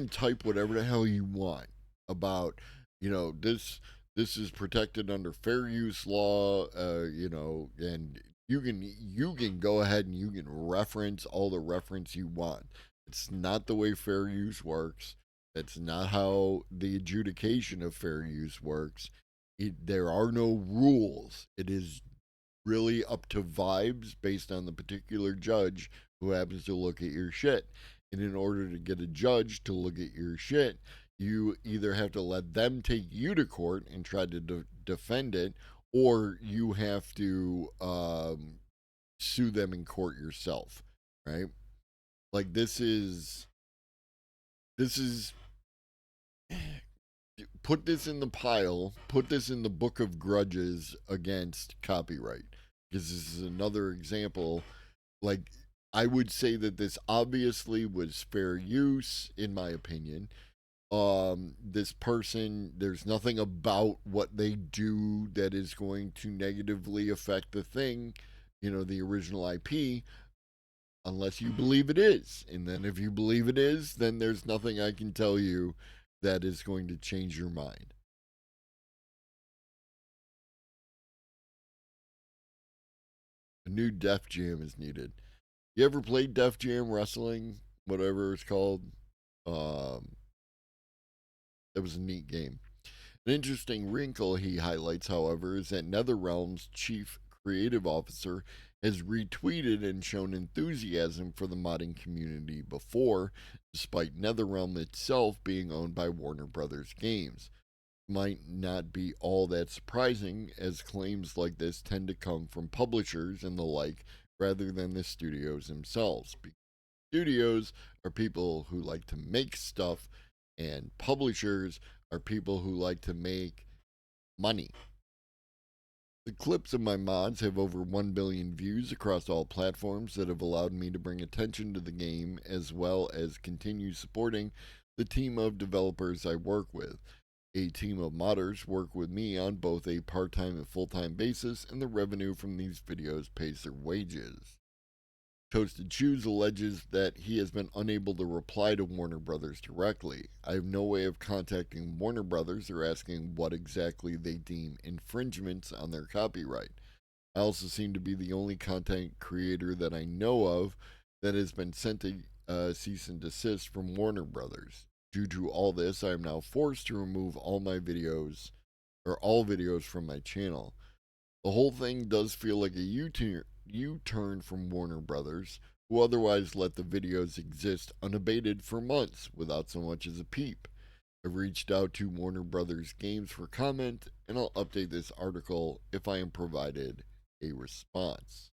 type whatever the hell you want about, this is protected under fair use law, and you can go ahead and you can reference all the reference you want. It's not the way fair use works. It's not how the adjudication of fair use works. There are no rules. It is really up to vibes based on the particular judge who happens to look at your shit. And in order to get a judge to look at your shit, you either have to let them take you to court and try to defend it, or you have to sue them in court yourself, right? Like this is put this in the pile, put this in the book of grudges against copyright, because this is another example. Like, I would say that this obviously was fair use, in my opinion. This person, there's nothing about what they do that is going to negatively affect the thing, the original IP, unless you believe it is. And then if you believe it is, then there's nothing I can tell you that is going to change your mind. A new Def Jam is needed. You ever played Def Jam wrestling, whatever it's called? Um, it was a neat game. An interesting wrinkle he highlights, however, is that NetherRealm's chief creative officer has retweeted and shown enthusiasm for the modding community before, despite NetherRealm itself being owned by Warner Brothers Games. Might not be all that surprising, as claims like this tend to come from publishers and the like rather than the studios themselves. Studios are people who like to make stuff, and publishers are people who like to make money. The clips of my mods have over 1 billion views across all platforms that have allowed me to bring attention to the game as well as continue supporting the team of developers I work with. A team of modders work with me on both a part-time and full-time basis, and the revenue from these videos pays their wages. Toasted Shoes alleges that he has been unable to reply to Warner Brothers directly. I have no way of contacting Warner Brothers or asking what exactly they deem infringements on their copyright. I also seem to be the only content creator that I know of that has been sent a cease and desist from Warner Brothers. Due to all this, I am now forced to remove all videos from my channel. The whole thing does feel like a U-turn from Warner Brothers, who otherwise let the videos exist unabated for months without so much as a peep. I've reached out to Warner Brothers Games for comment, and I'll update this article if I am provided a response.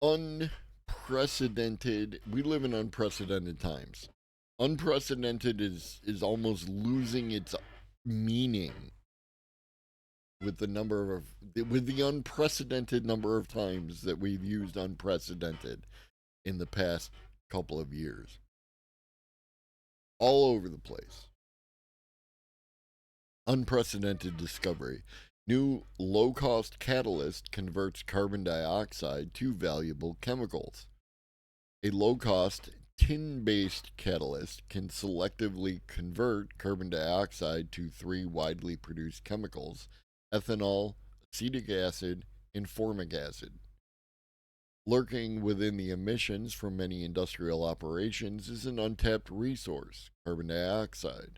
Unprecedented. We live in unprecedented times. Unprecedented is almost losing its meaning with the unprecedented number of times that we've used unprecedented in the past couple of years. All over the place. Unprecedented discovery. New low cost catalyst converts carbon dioxide to valuable chemicals. A low cost tin based catalyst can selectively convert carbon dioxide to three widely produced chemicals: ethanol, acetic acid, and formic acid. Lurking within the emissions from many industrial operations is an untapped resource, carbon dioxide.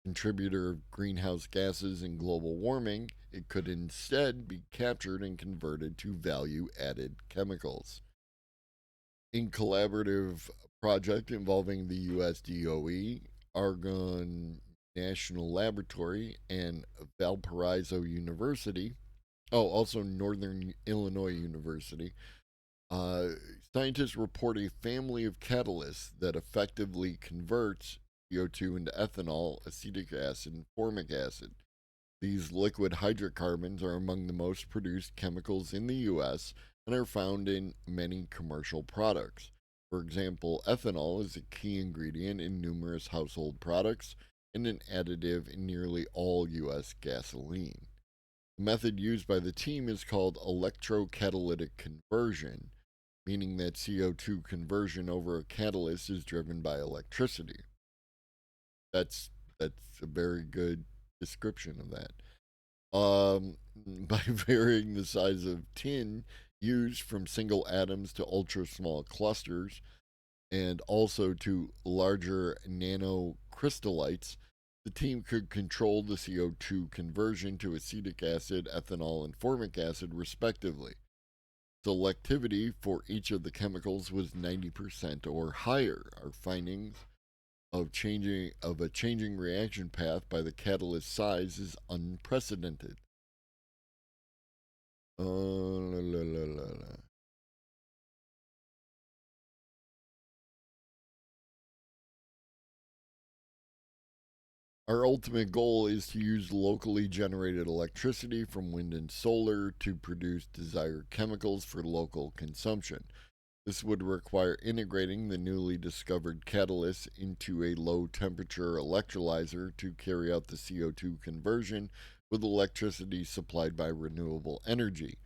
Contributor of greenhouse gases and global warming, it could instead be captured and converted to value added chemicals. In collaborative project involving the US DOE, Argonne National Laboratory, and Valparaiso University, also Northern Illinois University, scientists report a family of catalysts that effectively converts CO2 into ethanol, acetic acid, and formic acid. These liquid hydrocarbons are among the most produced chemicals in the U.S. and are found in many commercial products. For example, ethanol is a key ingredient in numerous household products and an additive in nearly all U.S. gasoline. The method used by the team is called electrocatalytic conversion, meaning that CO2 conversion over a catalyst is driven by electricity. That's a very good description of that. By varying the size of tin used from single atoms to ultra small clusters and also to larger nanocrystallites, the team could control the CO2 conversion to acetic acid, ethanol, and formic acid, respectively. Selectivity for each of the chemicals was 90% or higher. Our findings of a changing reaction path by the catalyst size is unprecedented. La, la, la, la. Our ultimate goal is to use locally generated electricity from wind and solar to produce desired chemicals for local consumption. This would require integrating the newly discovered catalyst into a low temperature electrolyzer to carry out the CO2 conversion with electricity supplied by renewable energy.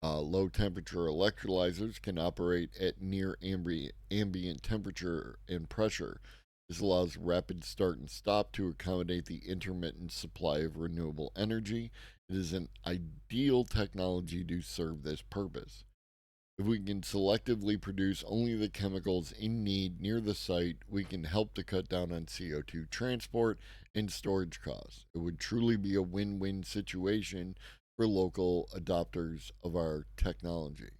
Low temperature electrolyzers can operate at near ambient temperature and pressure. This allows rapid start and stop to accommodate the intermittent supply of renewable energy. It is an ideal technology to serve this purpose. If we can selectively produce only the chemicals in need near the site, we can help to cut down on CO2 transport and storage costs. It would truly be a win win situation for local adopters of our technology.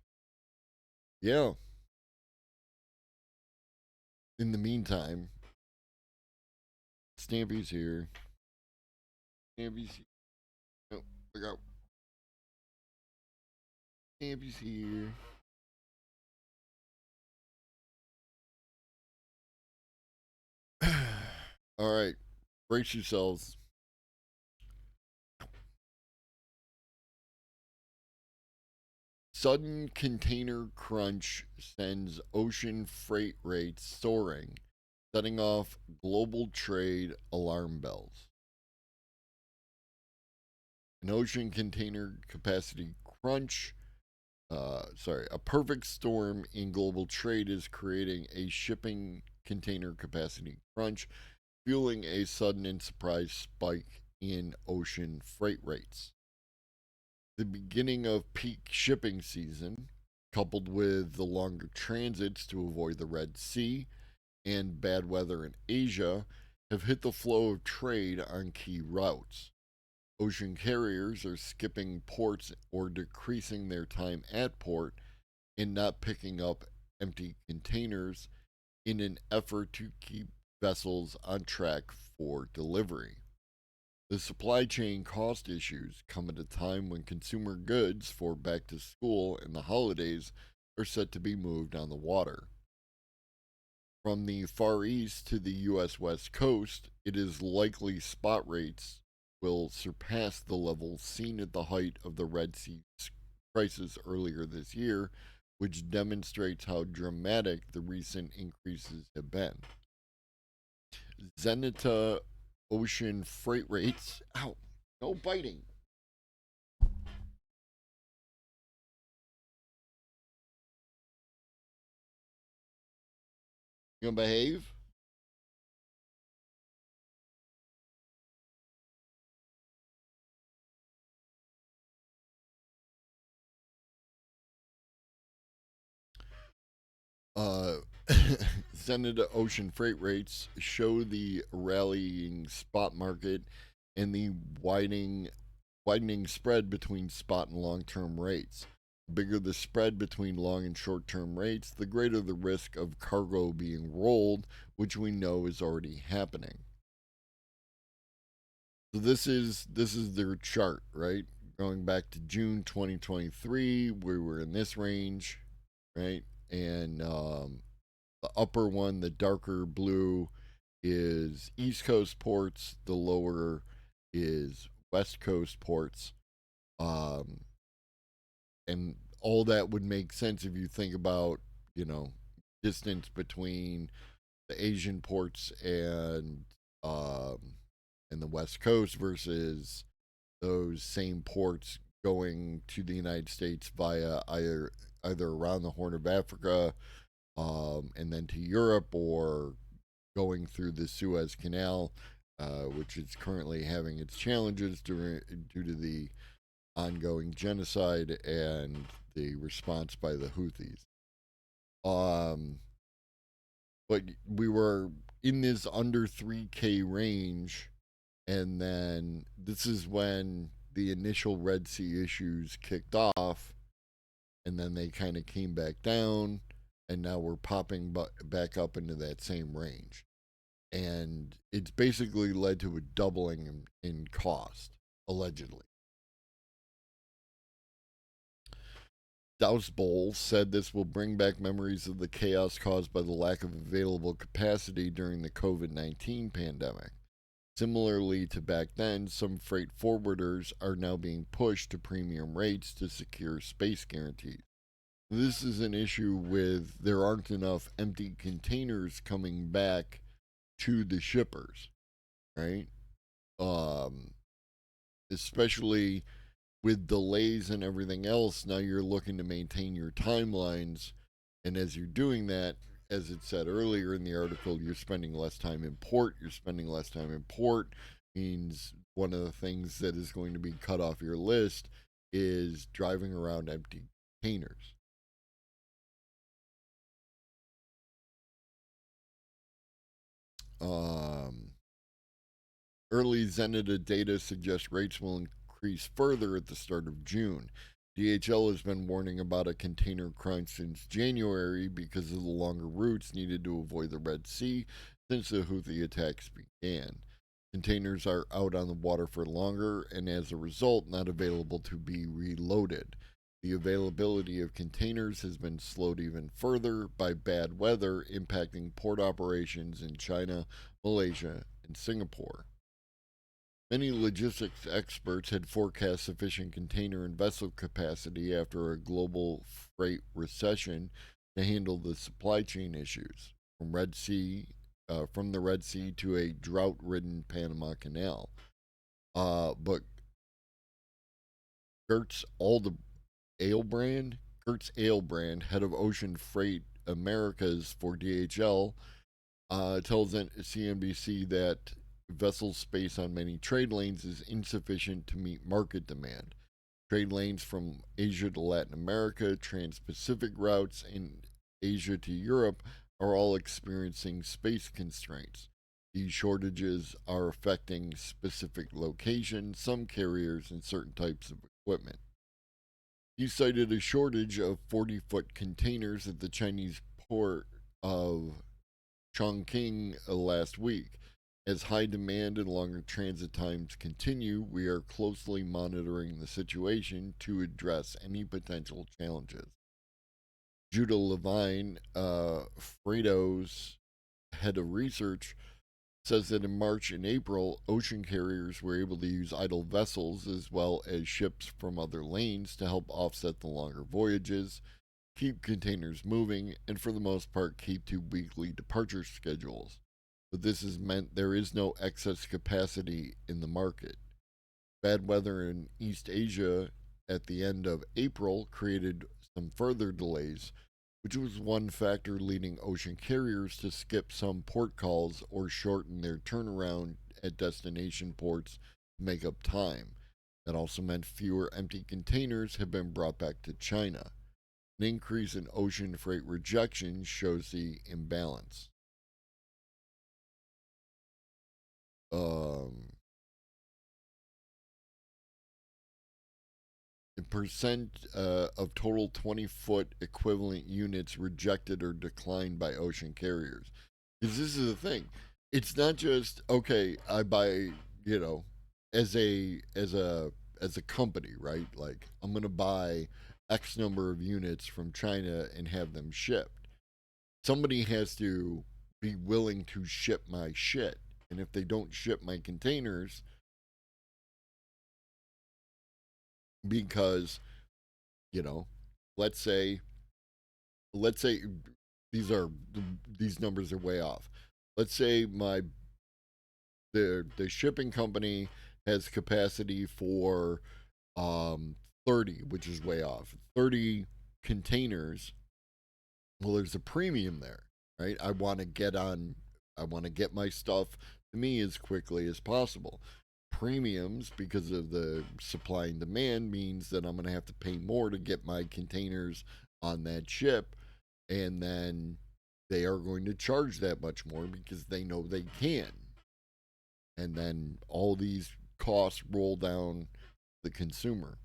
Yeah. In the meantime, Stampy's here. Stampy's here. Oh, look out. Stampy's here. All right. Brace yourselves. Sudden container crunch sends ocean freight rates soaring, setting off global trade alarm bells. An ocean container capacity crunch, a perfect storm in global trade is creating a shipping container capacity crunch, fueling a sudden and surprise spike in ocean freight rates. The beginning of peak shipping season, coupled with the longer transits to avoid the Red Sea and bad weather in Asia, have hit the flow of trade on key routes. Ocean carriers are skipping ports or decreasing their time at port and not picking up empty containers in an effort to keep vessels on track for delivery. The supply chain cost issues come at a time when consumer goods for back to school and the holidays are set to be moved on the water. From the Far East to the U.S. West Coast, it is likely spot rates will surpass the levels seen at the height of the Red Sea crisis earlier this year, which demonstrates how dramatic the recent increases have been. Zenita ocean freight rates. Ow, no biting. You gonna behave? Uh, Zenita ocean freight rates show the rallying spot market and the widening spread between spot and long-term rates. The bigger the spread between long and short-term rates, the greater the risk of cargo being rolled, which we know is already happening. So this is their chart, right? Going back to June 2023, we were in this range, right? And the upper one, the darker blue, is East Coast ports. The lower is West Coast ports. Um, and all that would make sense if you think about, you know, distance between the Asian ports um, and the West Coast versus those same ports going to the United States via either around the Horn of Africa, and then to Europe, or going through the Suez Canal, which is currently having its challenges due to the ongoing genocide and the response by the Houthis. Um, but we were in this under 3K range, and then this is when the initial Red Sea issues kicked off, and then they kind of came back down, and now we're popping back up into that same range. And it's basically led to a doubling in cost, allegedly. Douse Bowl said this will bring back memories of the chaos caused by the lack of available capacity during the COVID 19 pandemic. Similarly to back then, some freight forwarders are now being pushed to premium rates to secure space guarantees. This is an issue with there aren't enough empty containers coming back to the shippers, right? Um, Especially with delays and everything else, now you're looking to maintain your timelines. And as you're doing that, as it said earlier in the article, you're spending less time in port. You're spending less time in port means one of the things that is going to be cut off your list is driving around empty containers. Um, Early Zenita data suggests rates will increase further at the start of June. DHL has been warning about a container crunch since January because of the longer routes needed to avoid the Red Sea since the Houthi attacks began. Containers are out on the water for longer and, as a result, not available to be reloaded. The availability of containers has been slowed even further by bad weather impacting port operations in China, Malaysia, and Singapore. Many logistics experts had forecast sufficient container and vessel capacity after a global freight recession to handle the supply chain issues from the Red Sea to a drought-ridden Panama Canal. But Gertz Alde Ailbrand, Gertz Ailbrand, head of Ocean Freight Americas for DHL, tells CNBC that vessel space on many trade lanes is insufficient to meet market demand. Trade lanes from Asia to Latin America, trans Pacific routes, and Asia to Europe are all experiencing space constraints. These shortages are affecting specific locations, some carriers, and certain types of equipment. He cited a shortage of 40-foot containers at the Chinese port of Chongqing last week. As high demand and longer transit times continue, we are closely monitoring the situation to address any potential challenges. Judah Levine, Freightos head of research, says that in March and April, ocean carriers were able to use idle vessels as well as ships from other lanes to help offset the longer voyages, keep containers moving, and for the most part, keep to weekly departure schedules. But this has meant there is no excess capacity in the market. Bad weather in East Asia at the end of April created some further delays, which was one factor leading ocean carriers to skip some port calls or shorten their turnaround at destination ports to make up time. That also meant fewer empty containers have been brought back to China. An increase in ocean freight rejection shows the imbalance. The percent of total 20-foot equivalent units rejected or declined by ocean carriers. Because this is the thing. It's not just, okay, I buy, you know, as a company, right? Like I'm going to buy X number of units from China and have them shipped. Somebody has to be willing to ship my shit. And if they don't ship my containers, because, you know, let's say let's say these are these numbers are way off. Let's say the shipping company has capacity for 30, which is way off. 30 containers. Well, there's a premium there, right? I want to get my stuff to me as quickly as possible. Premiums, because of the supply and demand, means that I'm going to have to pay more to get my containers on that ship, and then they are going to charge that much more because they know they can. And then all these costs roll down the consumer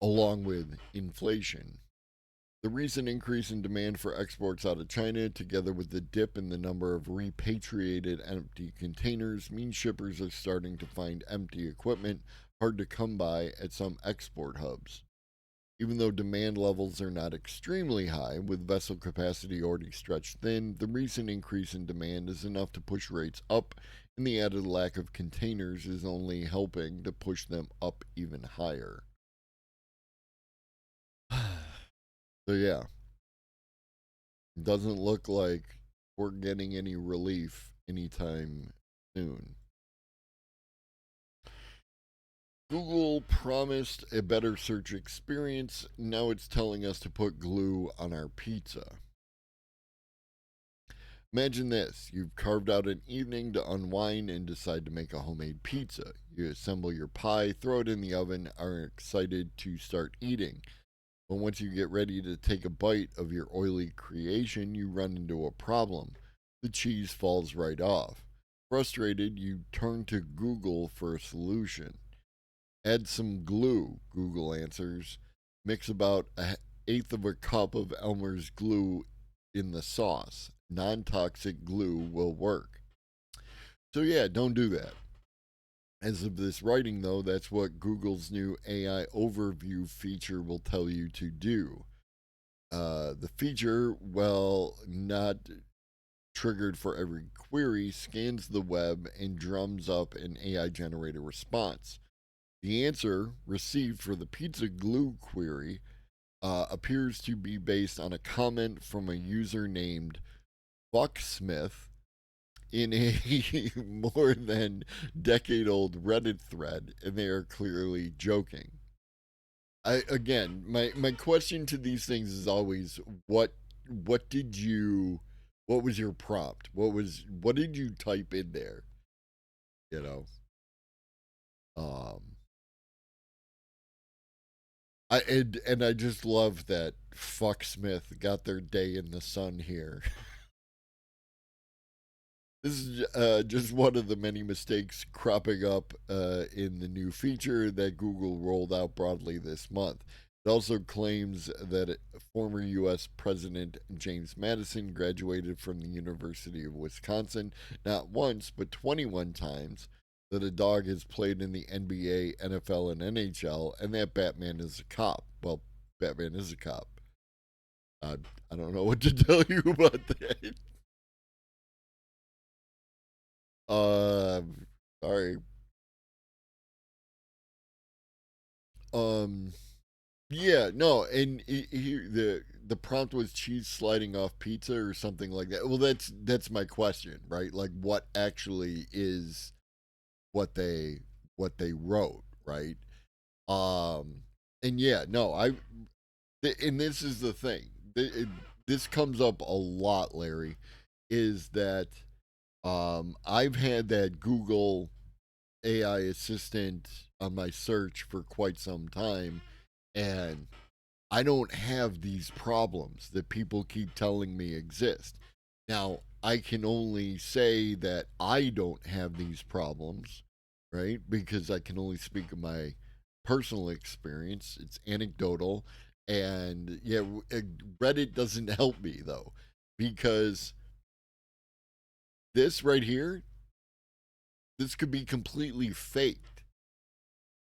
along with inflation. The recent increase in demand for exports out of China, together with the dip in the number of repatriated empty containers, means shippers are starting to find empty equipment hard to come by at some export hubs. Even though demand levels are not extremely high, with vessel capacity already stretched thin, the recent increase in demand is enough to push rates up, and the added lack of containers is only helping to push them up even higher. So, yeah, it doesn't look like we're getting any relief anytime soon. Google promised a better search experience. Now it's telling us to put glue on our pizza. Imagine this: you've carved out an evening to unwind and decide to make a homemade pizza. You assemble your pie, throw it in the oven, are excited to start eating. But once you get ready to take a bite of your oily creation, you run into a problem. The cheese falls right off. Frustrated, you turn to Google for a solution. Add some glue, Google answers. Mix about an eighth of a cup of Elmer's glue in the sauce. Non toxic glue will work. So, yeah, don't do that. As of this writing, though, that's what Google's new AI overview feature will tell you to do. The feature, well, not triggered for every query, scans the web and drums up an AI generated response. The answer received for the pizza glue query appears to be based on a comment from a user named Bucksmith in a more than decade old Reddit thread, and they are clearly joking. My question to these things is always what did you what was your prompt? What did you type in there? You know? Um and I just love that Fucksmith got their day in the sun here. This is just one of the many mistakes cropping up in the new feature that Google rolled out broadly this month. It also claims that former U.S. President James Madison graduated from the University of Wisconsin not once, but 21 times, that a dog has played in the NBA, NFL, and NHL, and that Batman is a cop. Well, Batman is a cop. I don't know what to tell you about that. Uh, sorry. Um, yeah, no, and the prompt was cheese sliding off pizza or something like that. Well, that's my question, right? Like, what actually is what they wrote, right? Um, and yeah, no, and this is the thing. This comes up a lot, Larry, is that I've had that Google AI assistant on my search for quite some time, and I don't have these problems that people keep telling me exist. Now, I can only say that I don't have these problems, right? Because I can only speak of my personal experience. It's anecdotal. And yeah, Reddit doesn't help me though, because this right here, this could be completely faked,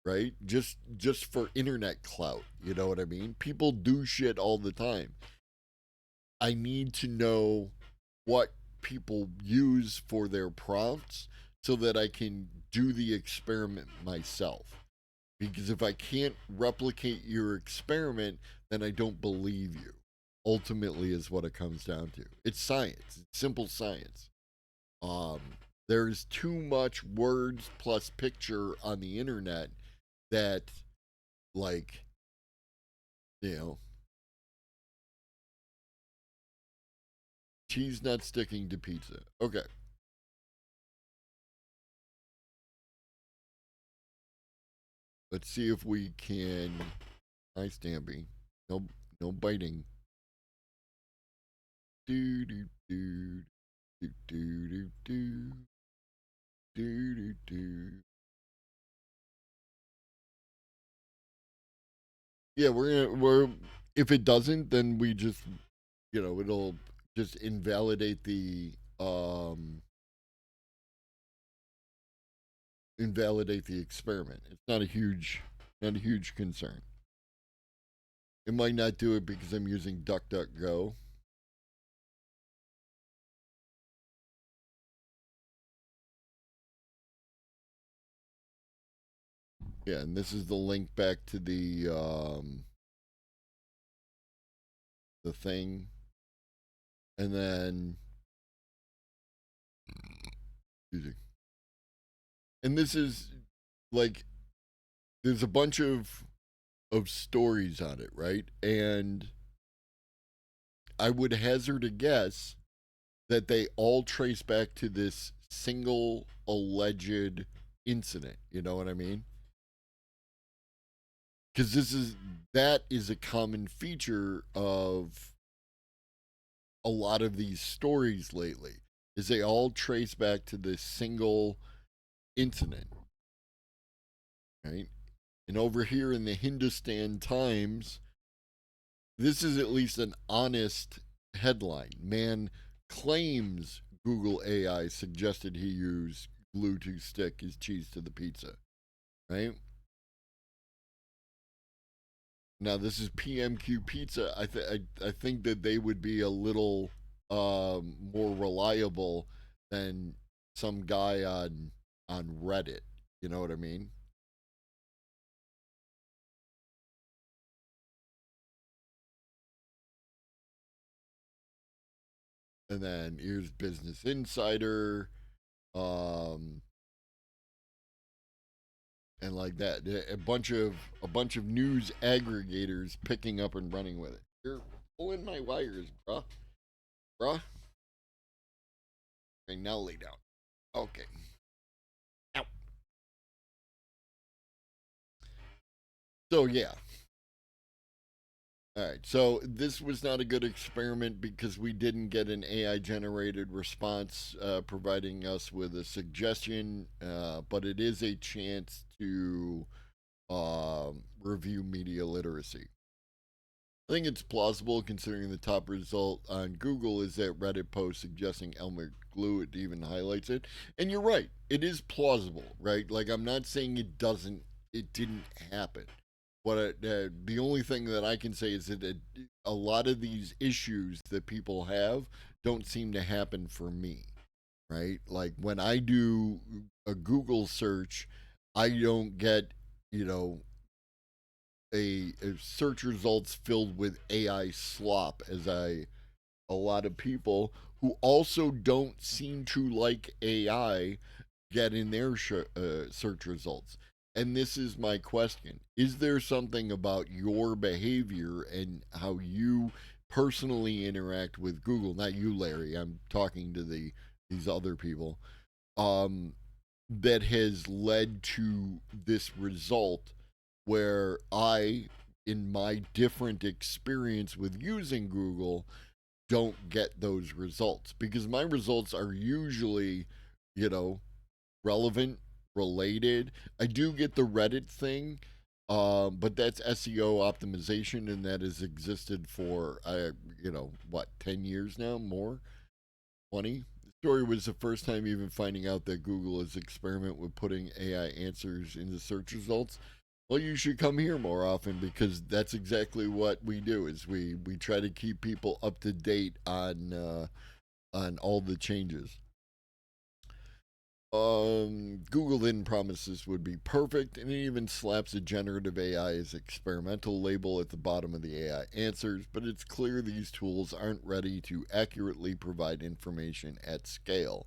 right? Just for internet clout, you know what I mean? People do shit all the time. I need to know what people use for their prompts so that I can do the experiment myself. Because if I can't replicate your experiment, then I don't believe you. Ultimately, is what it comes down to. It's science. It's simple science. Um, there's too much words plus picture on the internet that, like, you know, cheese not sticking to pizza. Okay, let's see if we can. Hi, Stampy. No, no biting. Do do do do do do do do do do. Yeah, we're if it doesn't, then we just it'll just invalidate the experiment. It's not a huge concern. It might not do it because I'm using DuckDuckGo. Yeah, and this is the link back to the thing, and then excuse me. And this is like there's a bunch of stories on it, right? And I would hazard a guess that they all trace back to this single alleged incident. You know what I mean? Because that is a common feature of a lot of these stories lately. Is they all trace back to this single incident, right? And over here in the Hindustan Times, this is at least an honest headline. Man claims Google AI suggested he use glue to stick his cheese to the pizza, right? Now this is PMQ Pizza. I think that they would be a little more reliable than some guy on Reddit. You know what I mean? And then here's Business Insider, um, and like that, a bunch of news aggregators picking up and running with it. You're pulling my wires, bruh. Okay, now lay down. Okay. Ow. So yeah, All right, so this was not a good experiment because we didn't get an AI generated response providing us with a suggestion, but it is a chance to review media literacy. I think it's plausible considering the top result on Google is that Reddit post suggesting Elmer glue. It even highlights it. And you're right, it is plausible, right? Like, I'm not saying it didn't happen. The only thing that I can say is that a lot of these issues that people have don't seem to happen for me, right? Like when I do a Google search, I don't get, you know, a search results filled with AI slop as a lot of people who also don't seem to like AI get in their search results. And this is my question. Is there something about your behavior and how you personally interact with Google? Not you, Larry. I'm talking to these other people. Um, that has led to this result where I, in my different experience with using Google, don't get those results because my results are usually, you know, relevant, related. I do get the Reddit thing, but that's SEO optimization, and that has existed for, what, 10 years now, more, 20. The story was the first time even finding out that Google is experiment with putting AI answers into search results. Well, you should come here more often because that's exactly what we do. Is we try to keep people up to date on all the changes. Google didn't promise this would be perfect, and it even slaps a generative AI as experimental label at the bottom of the AI answers, but it's clear these tools aren't ready to accurately provide information at scale.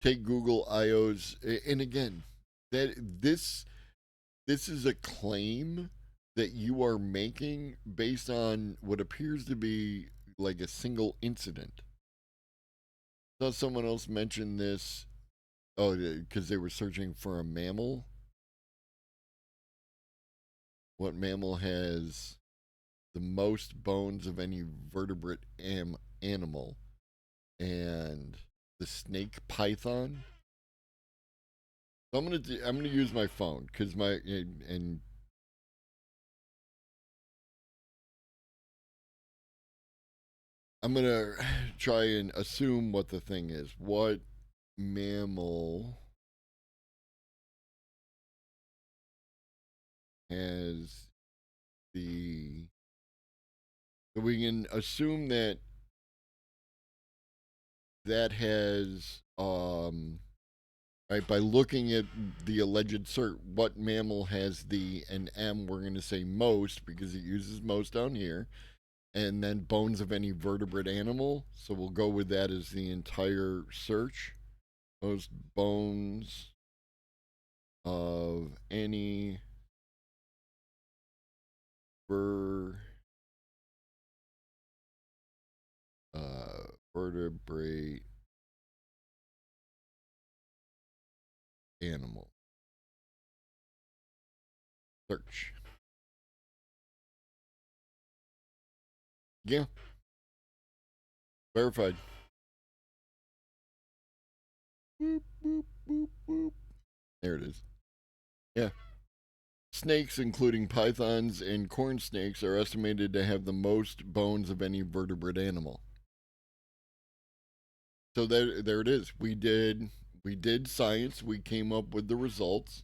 Take Google I/O's, and again, that this is a claim that you are making based on what appears to be like a single incident. I saw someone else mention this. Oh, because they were searching for a mammal. What mammal has the most bones of any vertebrate animal? And the snake python. So I'm gonna use my phone because and I'm gonna try and assume what the thing is. What mammal has the? So we can assume that that has right, by looking at the alleged cert, what mammal has the and M? We're going to say most because it uses most down here, and then bones of any vertebrate animal. So we'll go with that as the entire search. Most bones of any ver, vertebrate animal. Search. Yeah, verified. Boop, boop, boop, boop. There it is. Yeah. Snakes, including pythons and corn snakes, are estimated to have the most bones of any vertebrate animal. So there it is. We did science. We came up with the results.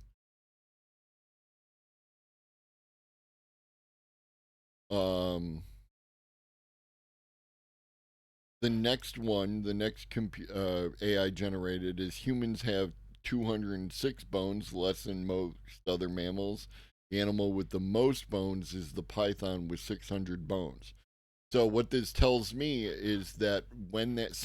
Um, the next one, the next AI generated is humans have 206 bones, less than most other mammals. The animal with the most bones is the python with 600 bones. So what this tells me is that when that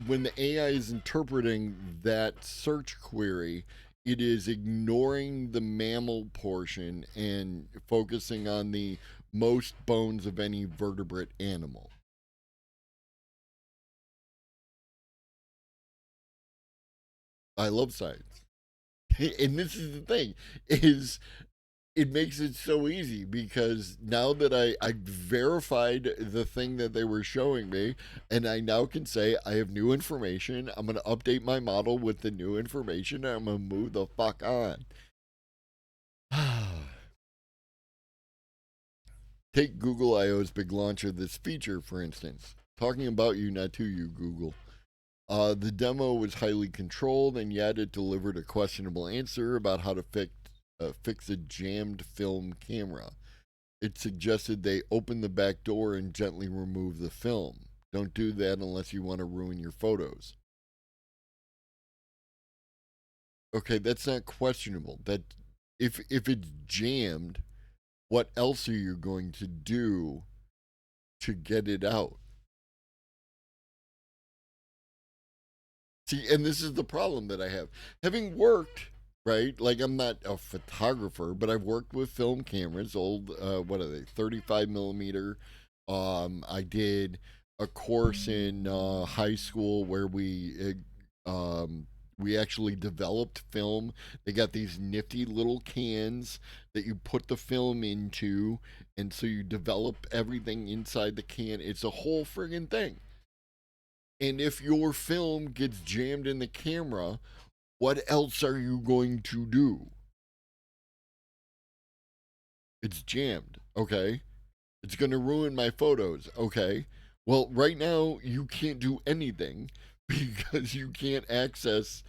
when the AI is interpreting that search query, it is ignoring the mammal portion and focusing on the most bones of any vertebrate animal. I love science. And this is the thing is it makes it so easy because now that I verified the thing that they were showing me, and I now can say I have new information. I'm going to update my model with the new information, and I'm going to move the fuck on. Take Google I/O's big launch of this feature, for instance. Talking about you, not to you, Google. The demo was highly controlled, and yet it delivered a questionable answer about how to fix a jammed film camera. It suggested they open the back door and gently remove the film. Don't do that unless you want to ruin your photos. Okay, that's not questionable. That if it's jammed, what else are you going to do to get it out? See, and this is the problem that I have. Having worked, right? Like, I'm not a photographer, but I've worked with film cameras, old, what are they, 35 millimeter. I did a course in high school where we actually developed film. They got these nifty little cans that you put the film into, and so you develop everything inside the can. It's a whole friggin' thing. And if your film gets jammed in the camera, what else are you going to do? It's jammed, okay? It's going to ruin my photos, okay? Well, right now, you can't do anything because you can't access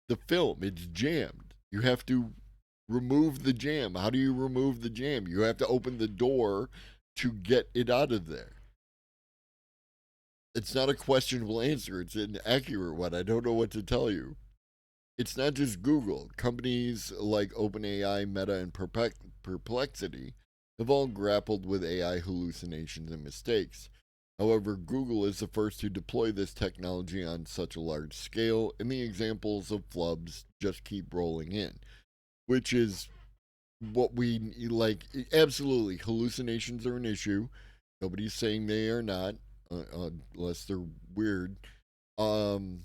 the film. It's jammed. You have to remove the jam. How do you remove the jam? You have to open the door to get it out of there. It's not a questionable answer, it's an accurate one. I don't know what to tell you. It's not just Google. Companies like OpenAI, Meta, and Perplexity have all grappled with AI hallucinations and mistakes. However, Google is the first to deploy this technology on such a large scale, and the examples of flubs just keep rolling in, which is what we like. Absolutely, hallucinations are an issue. Nobody's saying they are not, unless they're weird. Um,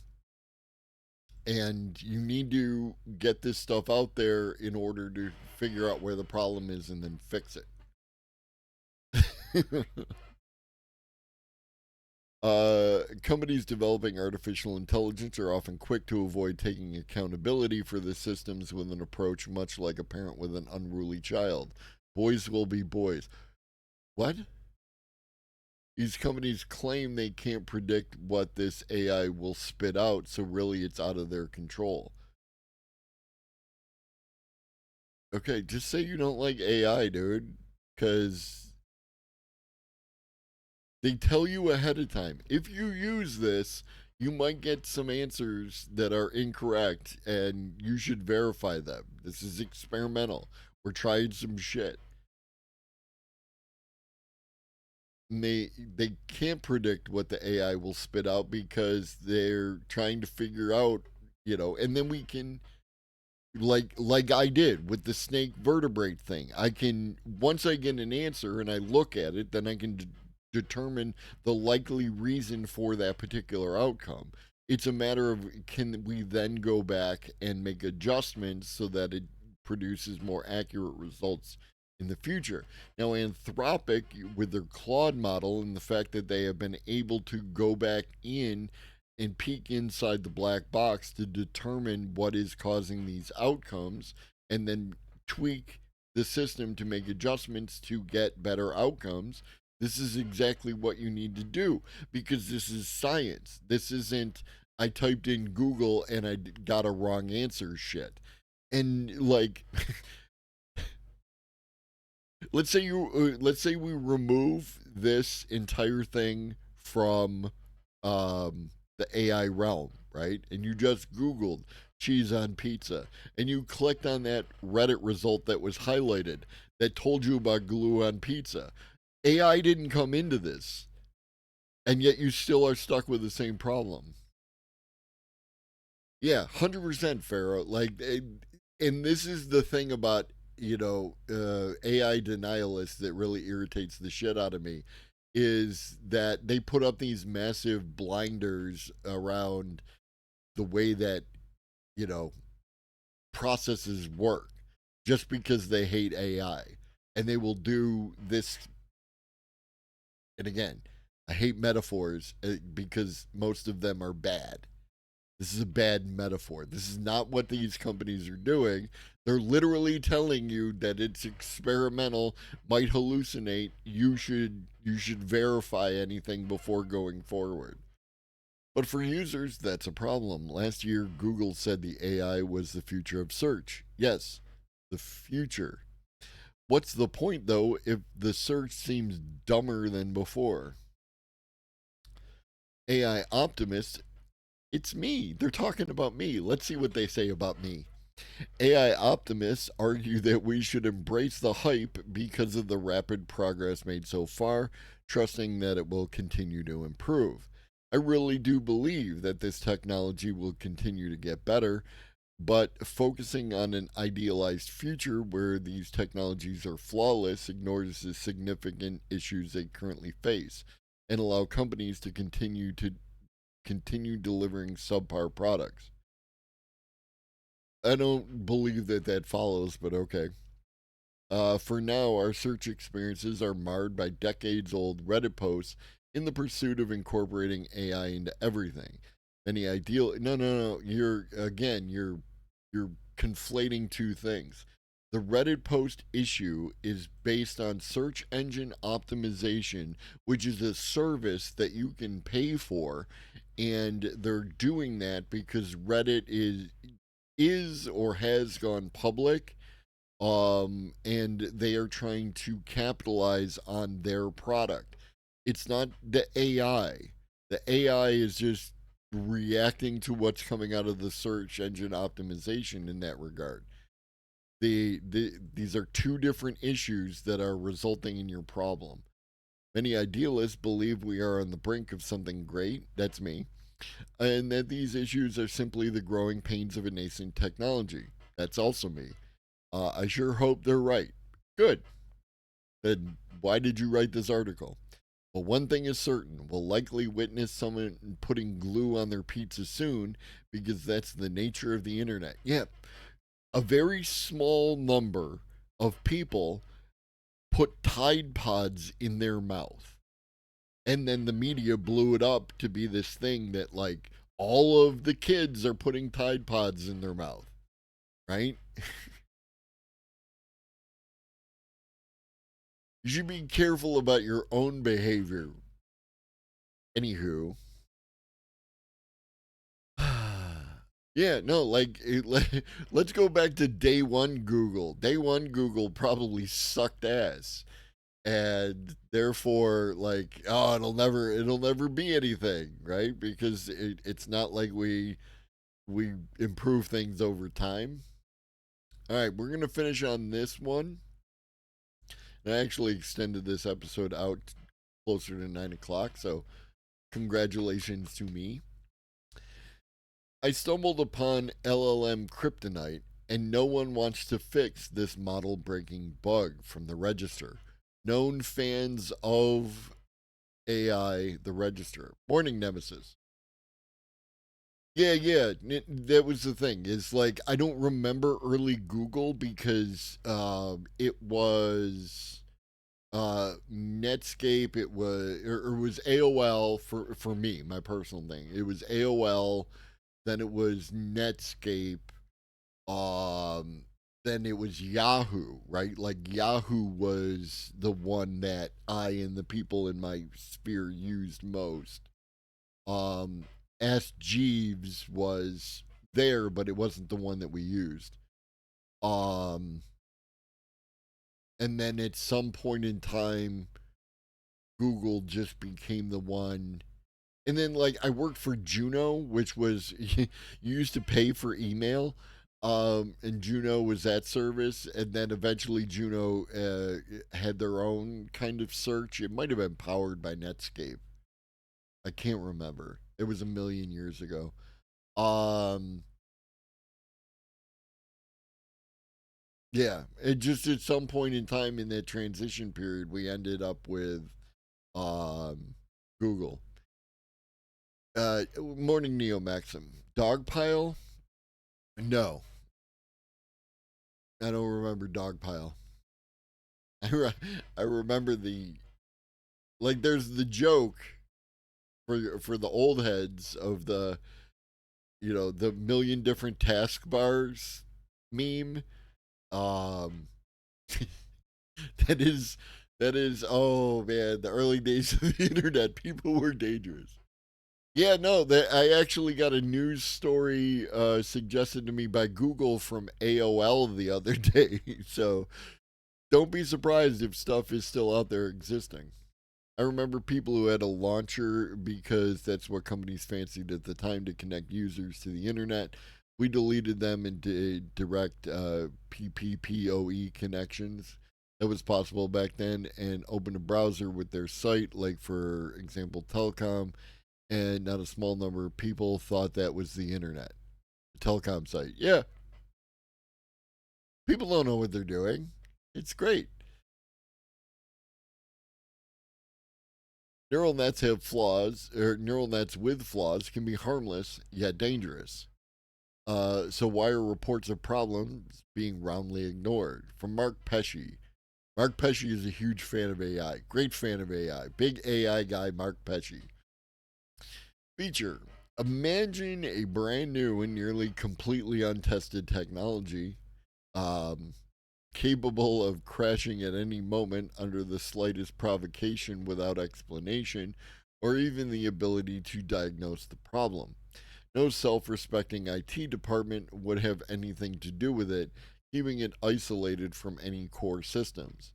and you need to get this stuff out there in order to figure out where the problem is and then fix it. Companies developing artificial intelligence are often quick to avoid taking accountability for the systems with an approach much like a parent with an unruly child. Boys will be boys. What? These companies claim they can't predict what this AI will spit out, so really it's out of their control. Okay, just say you don't like AI, dude, because they tell you ahead of time. If you use this, you might get some answers that are incorrect, and you should verify them. This is experimental. We're trying some shit. And they can't predict what the AI will spit out because they're trying to figure out, and then we can like I did with the snake vertebrate thing. I can once I get an answer and I look at it, then I can determine the likely reason for that particular outcome. It's a matter of can we then go back and make adjustments so that it produces more accurate results in the future. Now, Anthropic, with their Claude model and the fact that they have been able to go back in and peek inside the black box to determine what is causing these outcomes and then tweak the system to make adjustments to get better outcomes. This is exactly what you need to do because this is science. This isn't I typed in Google and I got a wrong answer shit. And like let's say we remove this entire thing from the AI realm, right? And you just Googled cheese on pizza, and you clicked on that Reddit result that was highlighted that told you about glue on pizza. AI didn't come into this, and yet you still are stuck with the same problem. Yeah, 100% Pharaoh. Like, and this is the thing about AI denialists that really irritates the shit out of me is that they put up these massive blinders around the way that you know processes work just because they hate AI. And they will do this. And again, I hate metaphors because most of them are bad. This is a bad metaphor. This is not what these companies are doing. They're literally telling you that it's experimental, might hallucinate. You should verify anything before going forward. But for users, that's a problem. Last year, Google said the AI was the future of search. Yes, the future. What's the point, though, if the search seems dumber than before? AI optimists, it's me. They're talking about me. Let's see what they say about me. AI optimists argue that we should embrace the hype because of the rapid progress made so far, trusting that it will continue to improve. I really do believe that this technology will continue to get better, but focusing on an idealized future where these technologies are flawless ignores the significant issues they currently face and allow companies to continue delivering subpar products. I don't believe that that follows, but okay. For now, our search experiences are marred by decades old Reddit posts in the pursuit of incorporating AI into everything. Any ideal? No, no, no. You're conflating two things. The Reddit post issue is based on search engine optimization, which is a service that you can pay for, and they're doing that because Reddit is or has gone public, and they are trying to capitalize on their product. It's not the AI. The AI is just reacting to what's coming out of the search engine optimization in that regard. These are two different issues that are resulting in your problem. Many idealists believe we are on the brink of something great. That's me. And that these issues are simply the growing pains of a nascent technology. That's also me. I sure hope they're right. Good. Then why did you write this article? Well, one thing is certain. We'll likely witness someone putting glue on their pizza soon because that's the nature of the internet. Yeah, a very small number of people put Tide Pods in their mouth. And then the media blew it up to be this thing that, like, all of the kids are putting Tide Pods in their mouth, right? You should be careful about your own behavior. Anywho, yeah, no, let's go back to day one Google. Day one Google probably sucked ass, and therefore, like, oh, it'll never be anything, right? Because it's not like we improve things over time. All right, we're gonna finish on this one. And I actually extended this episode out closer to 9 o'clock, so congratulations to me. I stumbled upon LLM kryptonite, and no one wants to fix this model breaking bug from the register. Known fans of AI, the register. Morning, Nemesis. Yeah, yeah, that was the thing. Is like I don't remember early Google because it was Netscape. It was or it was AOL for me, my personal thing. It was AOL, then it was Netscape, um then it was Yahoo, right? Like Yahoo was the one that I and the people in my sphere used most. um Ask Jeeves was there, but it wasn't the one that we used. um and then at some point in time, Google just became the one. And then, like, I worked for Juno, which was you used to pay for email, and Juno was that service. And then eventually, Juno had their own kind of search. It might have been powered by Netscape. I can't remember. It was a million years ago. Um, yeah, it just at some point in time in that transition period, we ended up with um, Google. Morning, Neo Maxim. Dogpile? No. I don't remember Dogpile. I remember the, like, there's the joke for the old heads of the, the million different taskbars meme. Um, that is oh man, the early days of the internet. People were dangerous. Yeah, no, I actually got a news story suggested to me by Google from AOL the other day. So don't be surprised if stuff is still out there existing. I remember people who had a launcher because that's what companies fancied at the time to connect users to the internet. We deleted them and did direct PPPoE connections. That was possible back then, and opened a browser with their site, like for example, telecom, and not a small number of people thought that was the internet. The telecom site. Yeah, people don't know what they're doing. It's great. Neural nets have flaws, or neural nets with flaws can be harmless yet dangerous. So why are reports of problems being roundly ignored? From Mark Pesce. Mark Pesce is a huge fan of AI. Great fan of AI. Big AI guy, Mark Pesce. Feature. Imagine a brand new and nearly completely untested technology um, capable of crashing at any moment under the slightest provocation without explanation or even the ability to diagnose the problem. No self respecting IT department would have anything to do with it, keeping it isolated from any core systems.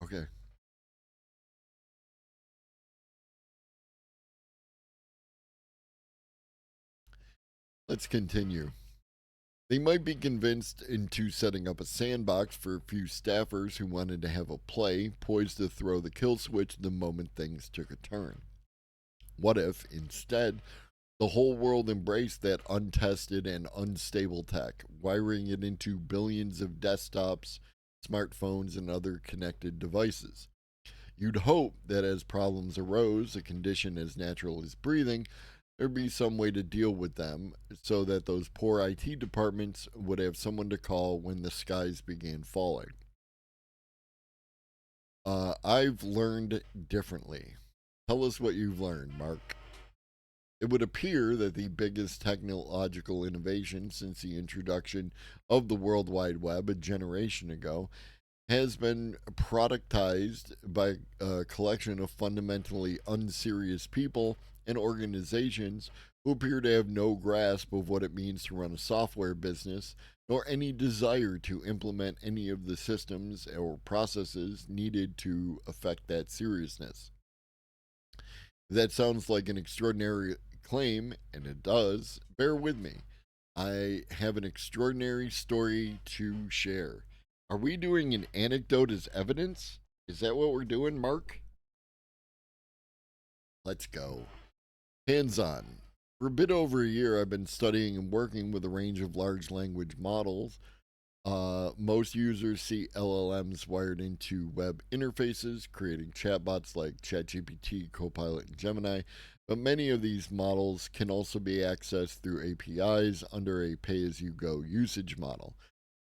Okay, let's continue. They might be convinced into setting up a sandbox for a few staffers who wanted to have a play, poised to throw the kill switch the moment things took a turn. What if, instead, the whole world embraced that untested and unstable tech, wiring it into billions of desktops, smartphones, and other connected devices? You'd hope that as problems arose, a condition as natural as breathing, there'd be some way to deal with them so that those poor IT departments would have someone to call when the skies began falling. I've learned differently. Tell us what you've learned, Mark. It would appear that the biggest technological innovation since the introduction of the World Wide Web a generation ago has been productized by a collection of fundamentally unserious people and organizations who appear to have no grasp of what it means to run a software business, nor any desire to implement any of the systems or processes needed to affect that seriousness. That sounds like an extraordinary claim, and it does. Bear with me. I have an extraordinary story to share. Are we doing an anecdote as evidence? Is that what we're doing, Mark? Let's go. Hands on. For a bit over a year, I've been studying and working with a range of large language models. Most users see LLMs wired into web interfaces, creating chatbots like ChatGPT, Copilot, and Gemini. But many of these models can also be accessed through APIs under a pay as you go usage model.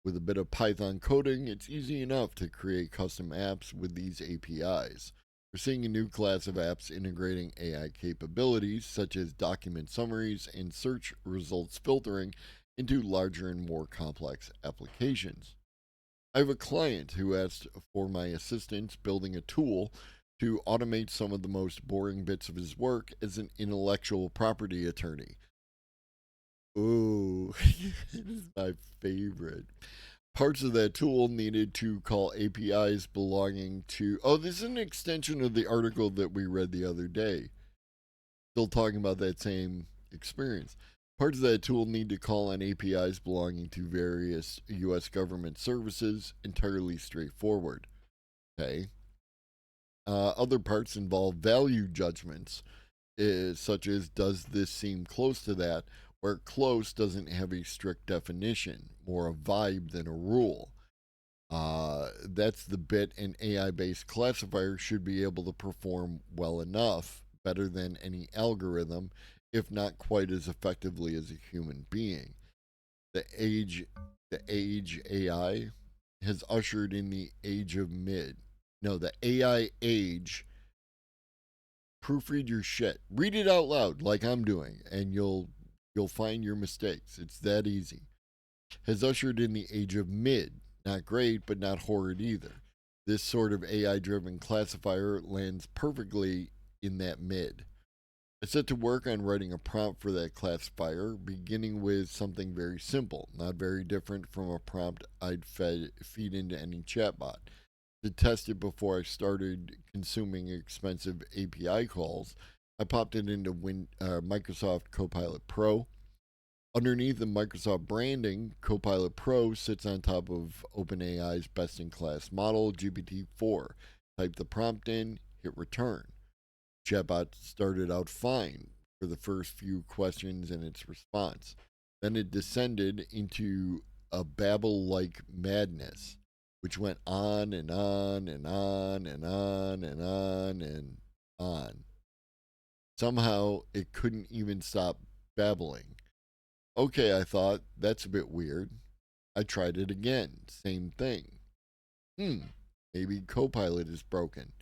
With a bit of Python coding, it's easy enough to create custom apps with these APIs. We're seeing a new class of apps integrating AI capabilities, such as document summaries and search results filtering, into larger and more complex applications. I have a client who asked for my assistance building a tool to automate some of the most boring bits of his work as an intellectual property attorney. Ooh, it is my favorite. Parts of that tool needed to call APIs belonging to. Oh, this is an extension of the article that we read the other day. Still talking about that same experience. Parts of that tool need to call on APIs belonging to various U.S. government services, entirely straightforward. Okay. Other parts involve value judgments, such as does this seem close to that, where close doesn't have a strict definition, more a vibe than a rule. That's the bit an AI based classifier should be able to perform well enough, better than any algorithm, if not quite as effectively as a human being. The age, the age AI has ushered in the age of mid. No, the AI age. Proofread your shit. Read it out loud like I'm doing, and you'll find your mistakes. It's that easy. Has ushered in the age of mid. Not great, but not horrid either. This sort of AI driven classifier lands perfectly in that mid. I set to work on writing a prompt for that classifier, beginning with something very simple, not very different from a prompt I'd feed into any chatbot. To test it before I started consuming expensive API calls, I popped it into Microsoft Copilot Pro. Underneath the Microsoft branding, Copilot Pro sits on top of OpenAI's best in class model, GPT-4. Type the prompt in, hit return. Chatbot started out fine for the first few questions in its response. Then it descended into a babble like madness, which went on and on and on and on and on and on. Somehow it couldn't even stop babbling. Okay, I thought, that's a bit weird. I tried it again. Same thing. Maybe Copilot is broken.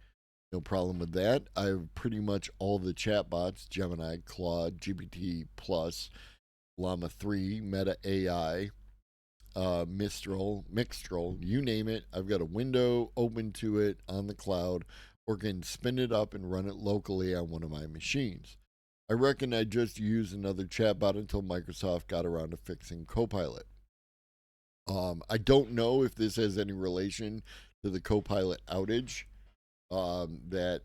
No problem with that. I have pretty much all the chatbots: Gemini, Claude, GPT Plus, Llama 3, Meta AI, Mixtral, you name it. I've got a window open to it on the cloud, or can spin it up and run it locally on one of my machines. I reckon I'd just use another chatbot until Microsoft got around to fixing Copilot. I don't know if this has any relation to the Copilot outage that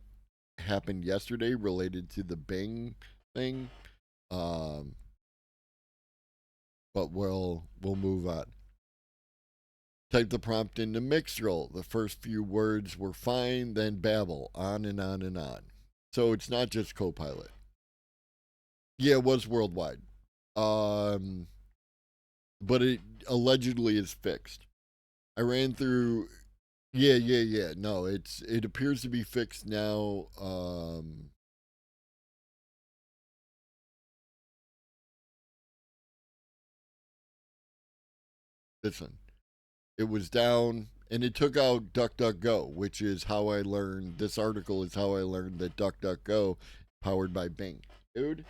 happened yesterday related to the Bing thing, um, but we'll move on. Type the prompt into Mixtral. The first few words were fine, then babble, on and on and on. So it's not just Copilot. Yeah, it was worldwide. Um, but it allegedly is fixed. I ran through. Yeah. No, it appears to be fixed now. Listen, it was down, and it took out DuckDuckGo, which is how I learned. This article is how I learned that DuckDuckGo powered by Bing. Dude.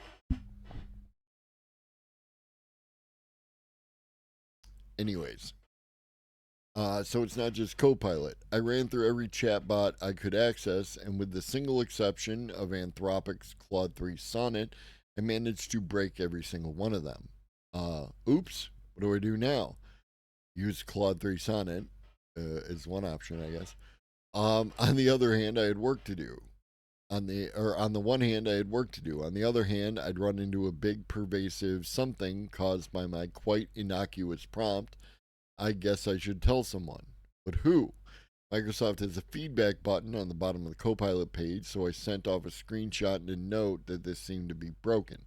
Anyways, so it's not just Copilot. I ran through every chatbot I could access, and with the single exception of Anthropic's Claude 3 Sonnet, I managed to break every single one of them. Oops, what do I do now? Use Claude 3 Sonnet is one option, I guess. On the other hand, I had work to do. On the one hand, I had work to do. On the other hand, I'd run into a big pervasive something caused by my quite innocuous prompt. I guess I should tell someone. But who? Microsoft has a feedback button on the bottom of the Copilot page, so I sent off a screenshot and a note that this seemed to be broken.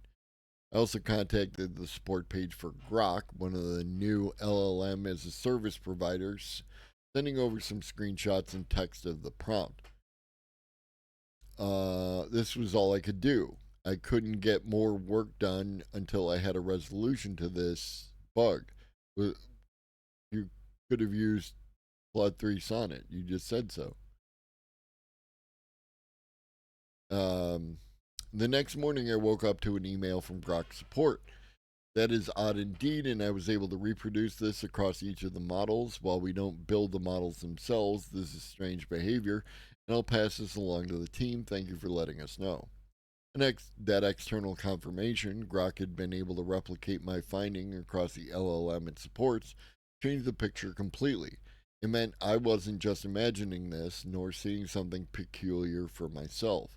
I also contacted the support page for Grok, one of the new LLM as a service providers, sending over some screenshots and text of the prompt. This was all I could do. I couldn't get more work done until I had a resolution to this bug. You could have used Claude 3 Sonnet. You just said so. The next morning, I woke up to an email from Grok support. That is odd indeed, and I was able to reproduce this across each of the models. While we don't build the models themselves, this is strange behavior, and I'll pass this along to the team. Thank you for letting us know. That external confirmation, Grok had been able to replicate my finding across the LLM it supports, changed the picture completely. It meant I wasn't just imagining this, nor seeing something peculiar for myself.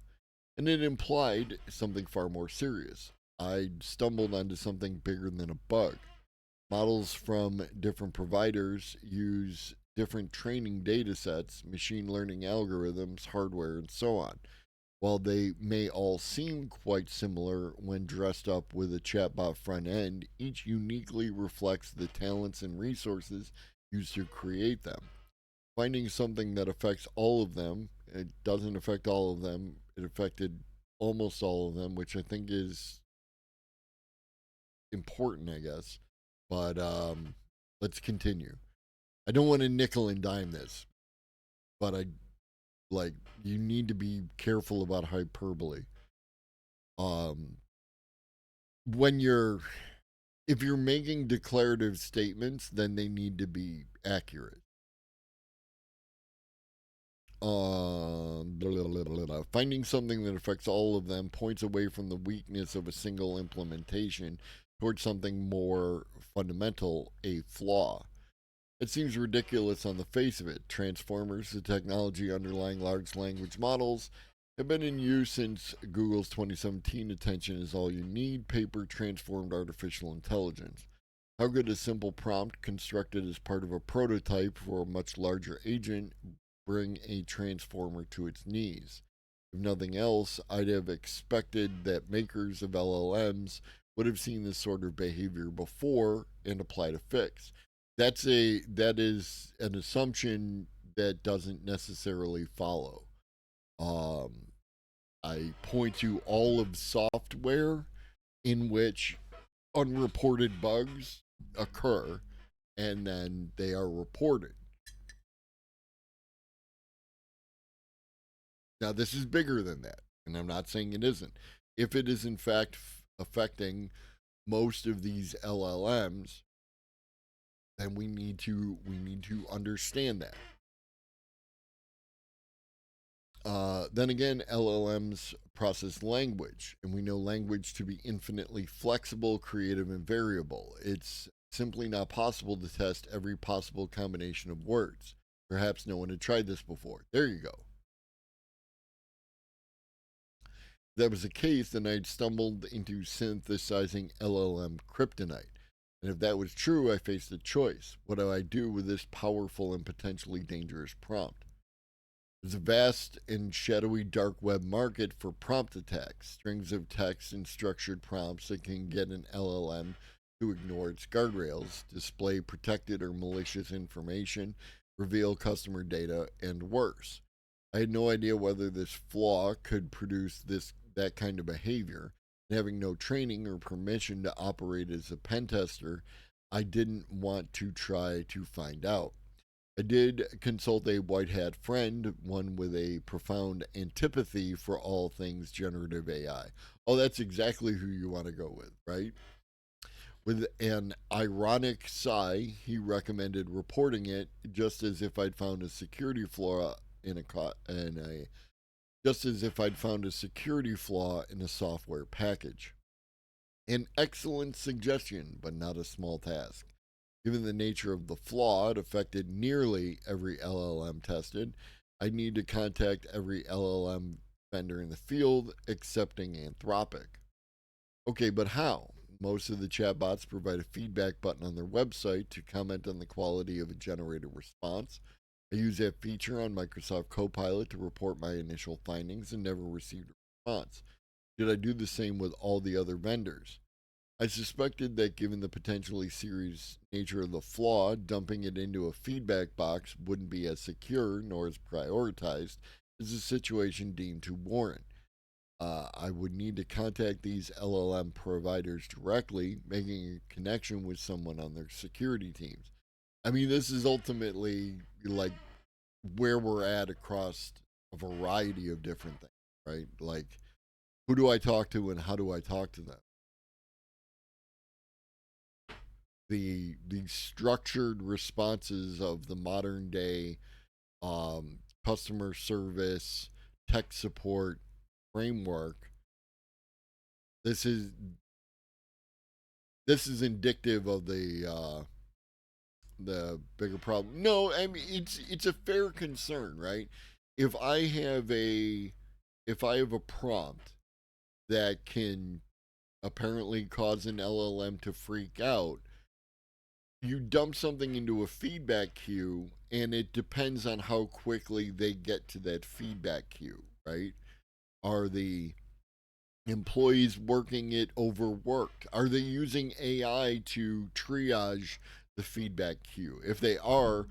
And it implied something far more serious. I'd stumbled onto something bigger than a bug. Models from different providers use different training data sets, machine learning algorithms, hardware, and so on. While they may all seem quite similar when dressed up with a chatbot front end, each uniquely reflects the talents and resources used to create them. Finding something that affects all of them, it doesn't affect all of them, it affected almost all of them, which I think is important, I guess. But let's continue. I don't want to nickel and dime this, but like you need to be careful about hyperbole. Um, when you're if you're making declarative statements, then they need to be accurate. Finding something that affects all of them points away from the weakness of a single implementation towards something more fundamental, a flaw. It seems ridiculous on the face of it. Transformers, the technology underlying large language models, have been in use since Google's 2017 Attention is All You Need paper transformed artificial intelligence. How could a simple prompt constructed as part of a prototype for a much larger agent bring a transformer to its knees? If nothing else, I'd have expected that makers of LLMs would have seen this sort of behavior before and applied a fix. That is an assumption that doesn't necessarily follow. Um, I point to all of software in which unreported bugs occur and then they are reported. Now, this is bigger than that, and I'm not saying it isn't. If it is in fact affecting most of these LLMs, then we need to understand that. Then again, LLMs process language, and we know language to be infinitely flexible, creative, and variable. It's simply not possible to test every possible combination of words. Perhaps no one had tried this before. There you go. If that was the case, then I'd stumbled into synthesizing LLM kryptonite. And if that was true, I faced a choice. What do I do with this powerful and potentially dangerous prompt? There's a vast and shadowy dark web market for prompt attacks, strings of text and structured prompts that can get an LLM to ignore its guardrails, display protected or malicious information, reveal customer data, and worse. I had no idea whether this flaw could produce that kind of behavior. And having no training or permission to operate as a pen tester, I didn't want to try to find out. I did consult a white hat friend, one with a profound antipathy for all things generative AI. Oh, that's exactly who you want to go with, right? With an ironic sigh, he recommended reporting it just as if I'd found a security flaw in a just as if I'd found a security flaw in a software package. An excellent suggestion, but not a small task. Given the nature of the flaw, it affected nearly every LLM tested. I need to contact every LLM vendor in the field, excepting Anthropic. Okay, but how? Most of the chatbots provide a feedback button on their website to comment on the quality of a generated response. I use that feature on Microsoft Copilot to report my initial findings and never received a response. Did I do the same with all the other vendors? I suspected that given the potentially serious nature of the flaw, dumping it into a feedback box wouldn't be as secure nor as prioritized as the situation deemed to warrant. I would need to contact these LLM providers directly, making a connection with someone on their security teams. I mean, this is ultimately like where we're at across a variety of different things, right? Like, who do I talk to and how do I talk to them? The structured responses of the modern day customer service tech support framework. This is this is indicative of the bigger problem. No, I mean it's a fair concern, right? If I have a if I have a prompt that can apparently cause an LLM to freak out, you dump something into a feedback queue and it depends on how quickly they get to that feedback queue, right? Are the employees working it overworked? Are they using AI to triage the feedback queue? If they are,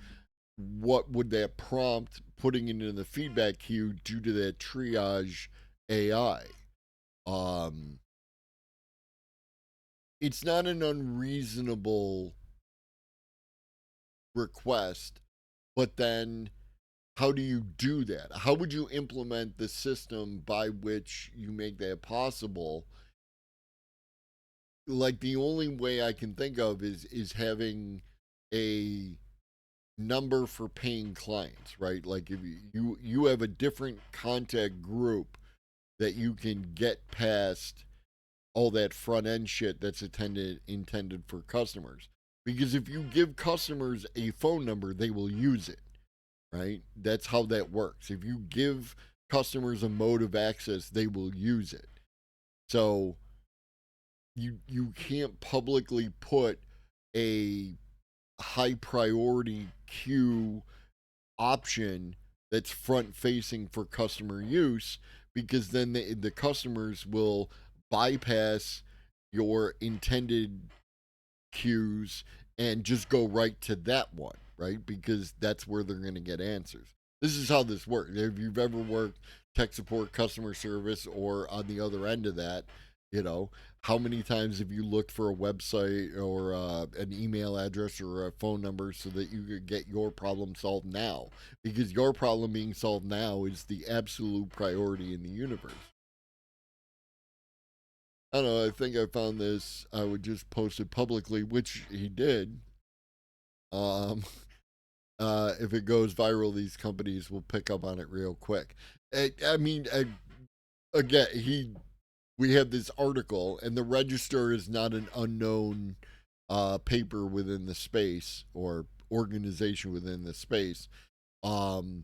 what would that prompt putting into the feedback queue do to that triage AI? Um, it's not an unreasonable request, but then how do you do that? How would you implement the system by which you make that possible? Like the only way I can think of is having a number for paying clients, right? Like if you have a different contact group that you can get past all that front end shit that's intended for customers. Because if you give customers a phone number, they will use it, right? That's how that works. If you give customers a mode of access, they will use it. So you can't publicly put a high priority queue option that's front facing for customer use, because then the customers will bypass your intended queues and just go right to that one, right? Because that's where they're going to get answers. This is how this works. If you've ever worked tech support, customer service, or on the other end of that, you know, how many times have you looked for a website or an email address or a phone number so that you could get your problem solved now? Because your problem being solved now is the absolute priority in the universe. I don't know. I think I found this. I would just post it publicly, which he did. Um, if it goes viral, these companies will pick up on it real quick. I mean, again, we have this article, and the Register is not an unknown paper within the space or organization within the space. Um,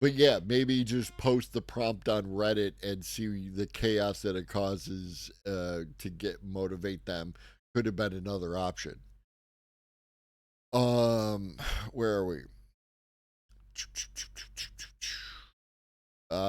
but yeah, maybe just post the prompt on Reddit and see the chaos that it causes to motivate them. Could have been another option. Where are we?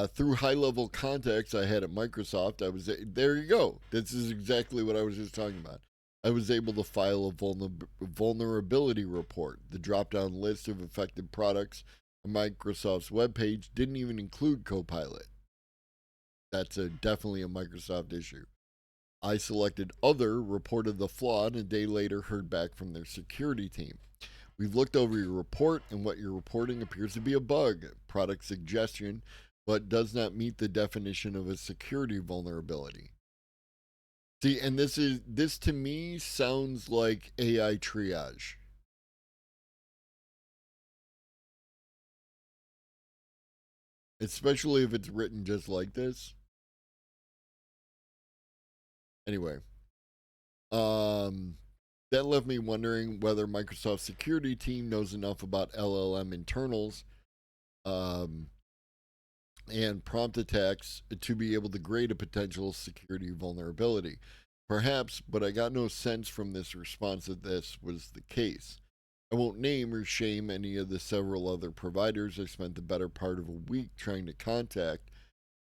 Through high level contacts I had at Microsoft, there you go. This is exactly what I was just talking about. I was able to file a vulnerability report. The drop down list of affected products on Microsoft's webpage didn't even include Copilot. That's definitely a Microsoft issue. I selected Other, reported the flaw, and a day later heard back from their security team. We've looked over your report, and what you're reporting appears to be a bug, product suggestion, but does not meet the definition of a security vulnerability. See, and this to me sounds like AI triage. Especially if it's written just like this. Anyway, that left me wondering whether Microsoft's security team knows enough about LLM internals and prompt attacks to be able to grade a potential security vulnerability. Perhaps, but I got no sense from this response that this was the case. I won't name or shame any of the several other providers I spent the better part of a week trying to contact,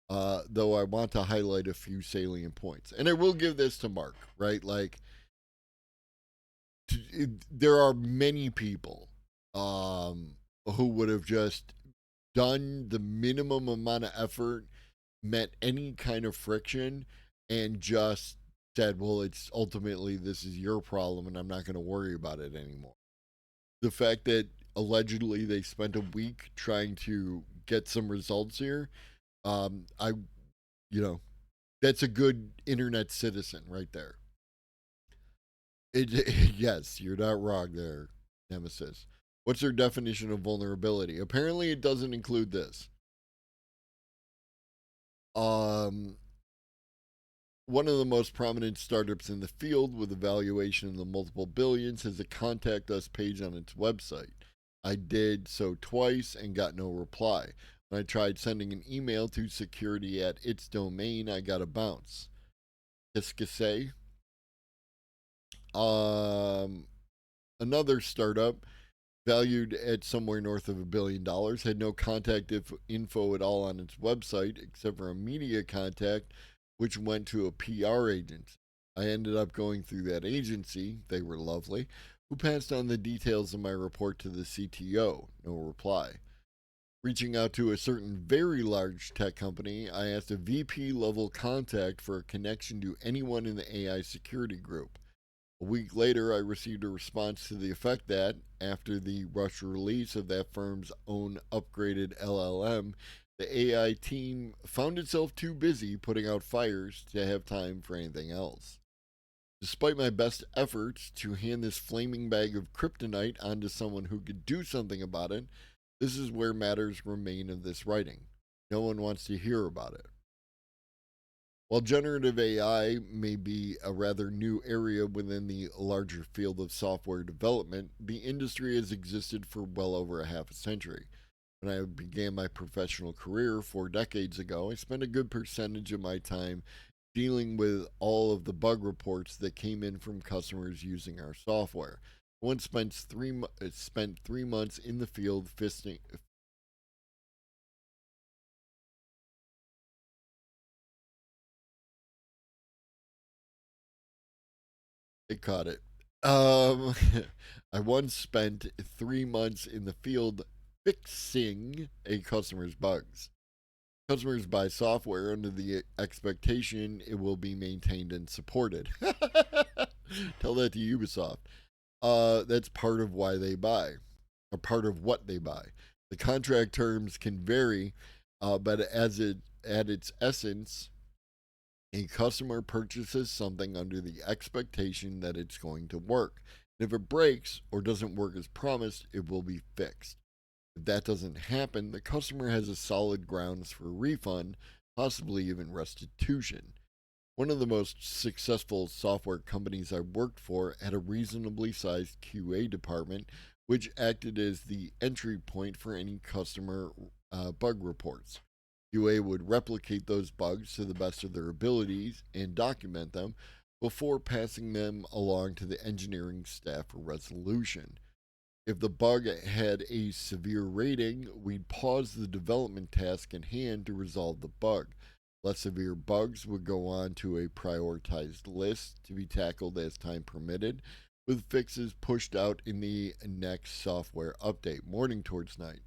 though I want to highlight a few salient points. And I will give this to Mark, right? Like, there are many people who would have just done the minimum amount of effort, met any kind of friction, and just said, well, it's ultimately this is your problem and I'm not going to worry about it anymore. The fact that allegedly they spent a week trying to get some results here, I, you know, that's a good internet citizen right there. Yes, you're not wrong there, Nemesis. What's their definition of vulnerability? Apparently, it doesn't include this. Um, One of the most prominent startups in the field with a valuation in the multiple billions has a contact us page on its website. I did so twice and got no reply. When I tried sending an email to security at its domain, I got a bounce. Qu'est-ce que c'est? Another startup valued at somewhere north of $1 billion, had no contact info at all on its website except for a media contact, which went to a PR agency. I ended up going through that agency. They were lovely, who passed on the details of my report to the CTO. No reply. Reaching out to a certain very large tech company, I asked a VP level contact for a connection to anyone in the AI security group. A week later, I received a response to the effect that, after the rushed release of that firm's own upgraded LLM, the AI team found itself too busy putting out fires to have time for anything else. Despite my best efforts to hand this flaming bag of kryptonite onto someone who could do something about it, this is where matters remain in this writing. No one wants to hear about it. While generative AI may be a rather new area within the larger field of software development, the industry has existed for well over a half a century. When I began my professional career 4 decades ago, I spent a good percentage of my time dealing with all of the bug reports that came in from customers using our software. I once spent 3 months in the field fisting. It caught it. Um, I once spent 3 months in the field fixing a customer's bugs. Customers buy software under the expectation it will be maintained and supported. Tell that to Ubisoft. That's part of why they buy, or part of what they buy. The contract terms can vary, but at its essence, a customer purchases something under the expectation that it's going to work. And if it breaks or doesn't work as promised, it will be fixed. If that doesn't happen, the customer has a solid grounds for a refund, possibly even restitution. One of the most successful software companies I worked for had a reasonably sized QA department, which acted as the entry point for any customer bug reports. QA would replicate those bugs to the best of their abilities and document them before passing them along to the engineering staff for resolution. If the bug had a severe rating, we'd pause the development task in hand to resolve the bug. Less severe bugs would go on to a prioritized list to be tackled as time permitted, with fixes pushed out in the next software update, morning towards night.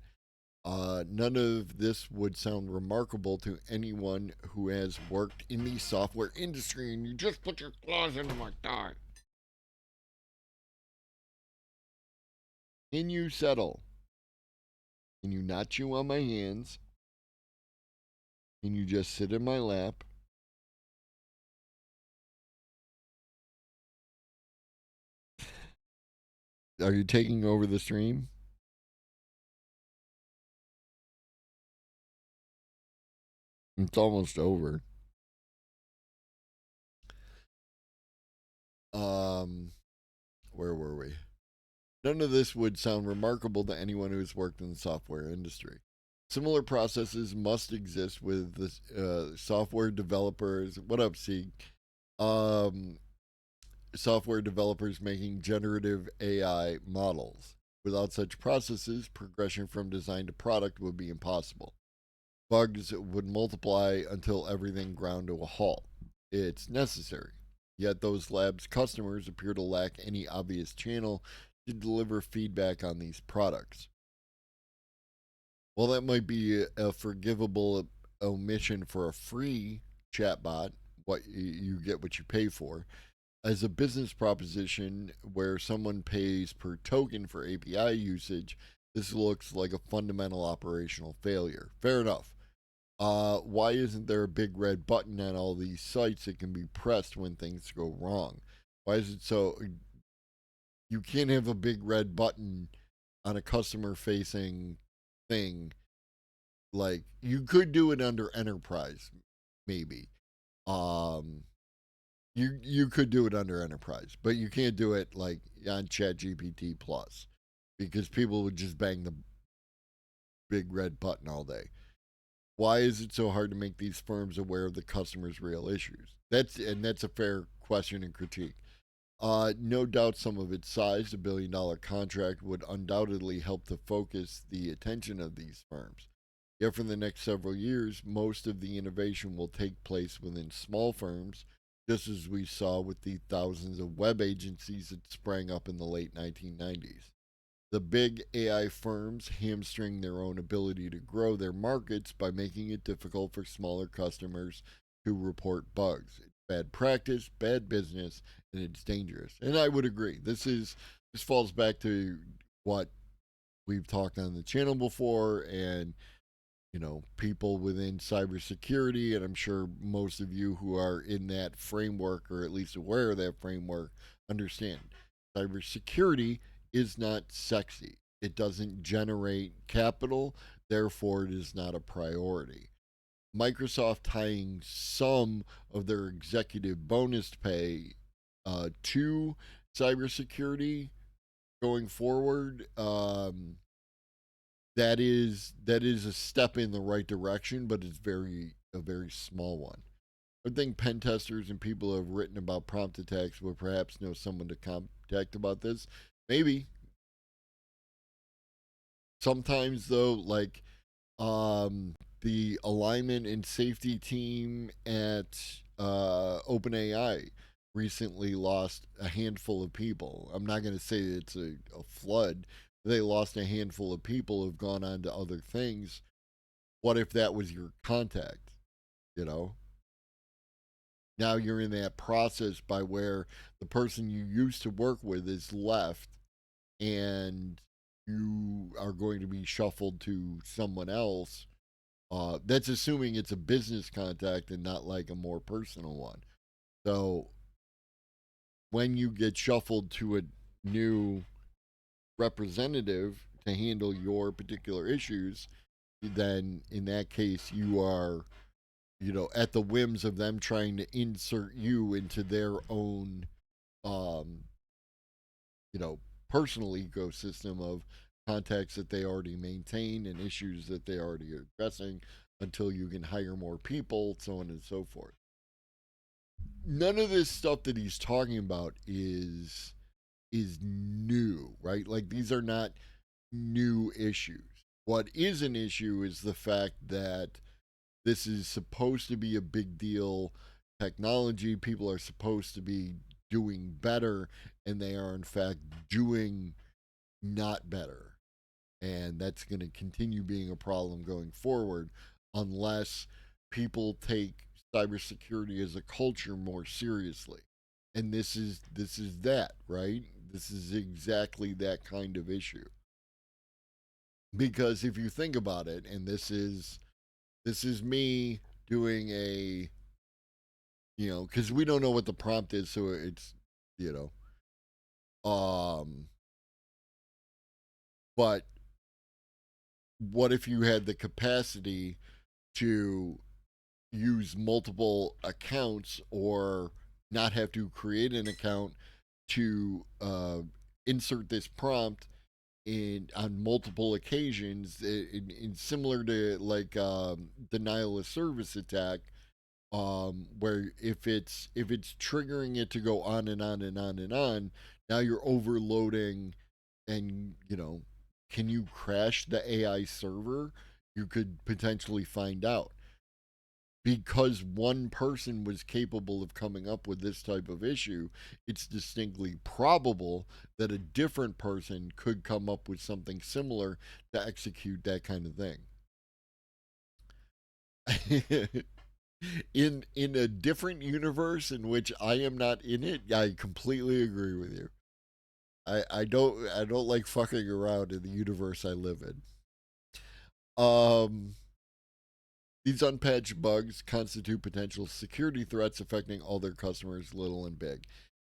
None of this would sound remarkable to anyone who has worked in the software industry, and you just put your claws into my thigh. Can you settle? Can you not chew on my hands? Can you just sit in my lap? Are you taking over the stream? It's almost over. Um, where were we? None of this would sound remarkable to anyone who has worked in the software industry. Similar processes must exist with the software developers. What up, C? Um, Software developers making generative AI models. Without such processes, progression from design to product would be impossible. Bugs would multiply until everything ground to a halt. It's necessary. Yet those labs' customers appear to lack any obvious channel to deliver feedback on these products. While that might be a forgivable omission for a free chatbot, what you get what you pay for, as a business proposition where someone pays per token for API usage, this looks like a fundamental operational failure. Fair enough. Why isn't there a big red button on all these sites that can be pressed when things go wrong? Why is it so? You can't have a big red button on a customer facing thing. Like, you could do it under enterprise, maybe. Um, you could do it under enterprise, but you can't do it like on ChatGPT Plus because people would just bang the big red button all day. Why is it so hard to make these firms aware of the customer's real issues? That's a fair question and critique. No doubt some of its size, $1 billion contract, would undoubtedly help to focus the attention of these firms. Yet for the next several years, most of the innovation will take place within small firms, just as we saw with the thousands of web agencies that sprang up in the late 1990s. The big AI firms hamstring their own ability to grow their markets by making it difficult for smaller customers to report bugs. It bad practice, bad business, and it's dangerous. And I would agree. This falls back to what we've talked on the channel before, and people within cybersecurity, and I'm sure most of you who are in that framework or at least aware of that framework understand. Cybersecurity is not sexy. It doesn't generate capital, therefore it is not a priority. Microsoft tying some of their executive bonus pay to cybersecurity going forward, that is a step in the right direction, but it's a very small one. I think pen testers and people who have written about prompt attacks would perhaps know someone to contact about this. Maybe. Sometimes though, like the alignment and safety team at OpenAI recently lost a handful of people. I'm not going to say it's a flood. They lost a handful of people who've gone on to other things. What if that was your contact? You know? Now you're in that process by where the person you used to work with is left and you are going to be shuffled to someone else. That's assuming it's a business contact and not like a more personal one. So when you get shuffled to a new representative to handle your particular issues, then in that case you are, at the whims of them trying to insert you into their own, um, personal ecosystem of contacts that they already maintain and issues that they already are addressing until you can hire more people, so on and so forth. None of this stuff that he's talking about is new, right? Like these are not new issues. What is an issue is the fact that this is supposed to be a big deal technology. People are supposed to be doing better, and they are, in fact, doing not better. And that's going to continue being a problem going forward unless people take cybersecurity as a culture more seriously. And this is that, right? This is exactly that kind of issue. Because if you think about it, and this is me doing a, because we don't know what the prompt is, so it's, you um but what if you had the capacity to use multiple accounts or not have to create an account to insert this prompt in on multiple occasions, in similar to like denial of service attack, where if it's triggering it to go on and on and on and on, now you're overloading, and can you crash the AI server? You could potentially find out. Because one person was capable of coming up with this type of issue, it's distinctly probable that a different person could come up with something similar to execute that kind of thing. In a different universe in which I am not in it, I completely agree with you. I don't like fucking around in the universe I live in. Um These unpatched bugs constitute potential security threats affecting all their customers, little and big.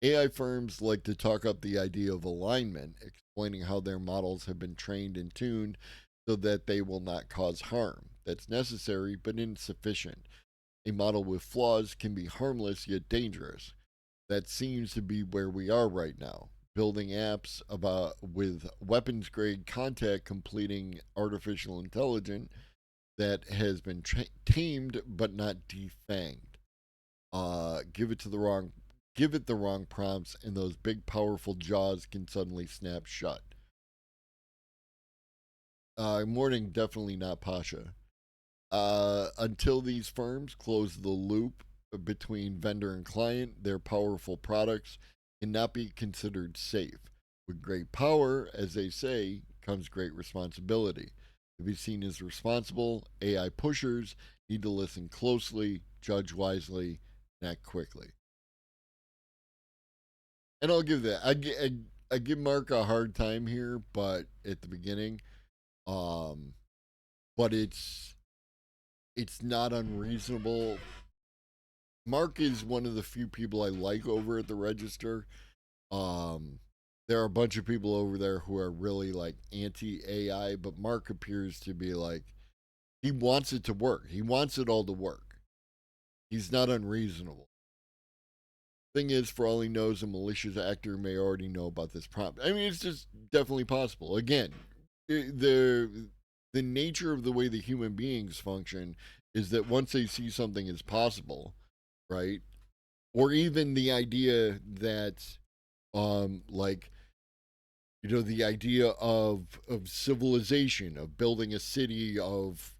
AI firms like to talk up the idea of alignment, explaining how their models have been trained and tuned so that they will not cause harm. That's necessary but insufficient. A model with flaws can be harmless yet dangerous. That seems to be where we are right now. Building apps about with weapons grade content completing artificial intelligence that has been tamed but not defanged. Give it the wrong prompts, and those big powerful jaws can suddenly snap shut. Morning, definitely not Pasha. Until these firms close the loop between vendor and client, their powerful products cannot be considered safe. With great power, as they say, comes great responsibility. To be seen as responsible, AI pushers need to listen closely, judge wisely, that quickly. And I'll give that. I give Mark a hard time here, but at the beginning, um, but it's not unreasonable. Mark is one of the few people I like over at the register. Um, there are a bunch of people over there who are really like anti AI, but Mark appears to be like he wants it to work. He wants it all to work. He's not unreasonable. Thing is, for all he knows, a malicious actor may already know about this prompt. I mean, it's just definitely possible. Again, the nature of the way the human beings function is that once they see something as possible, right? Or even the idea that like the idea of civilization, of building a city of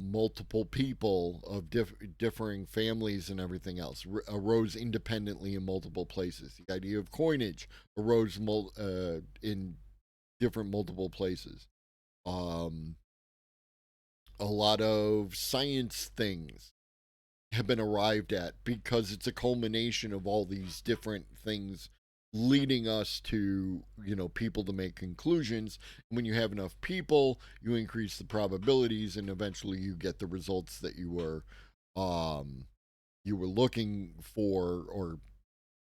multiple people of differing families and everything else arose independently in multiple places. The idea of coinage arose in different multiple places. um a lot of science things have been arrived at because it's a culmination of all these different things leading us to people to make conclusions. And when you have enough people, you increase the probabilities, and eventually you get the results that um you were looking for, or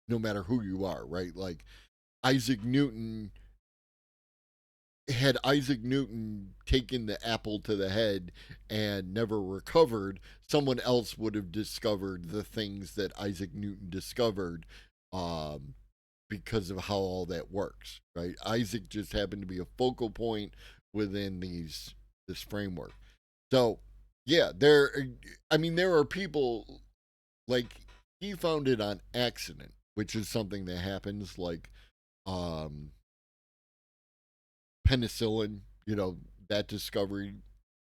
no matter who you are, right? Like Isaac Newton, had Isaac Newton taken the apple to the head and never recovered, someone else would have discovered the things that Isaac Newton discovered, um, because of how all that works, right? Isaac just happened to be a focal point within this framework. So, yeah, I mean, there are people like he found it on accident, which is something that happens, like um, penicillin, that discovery,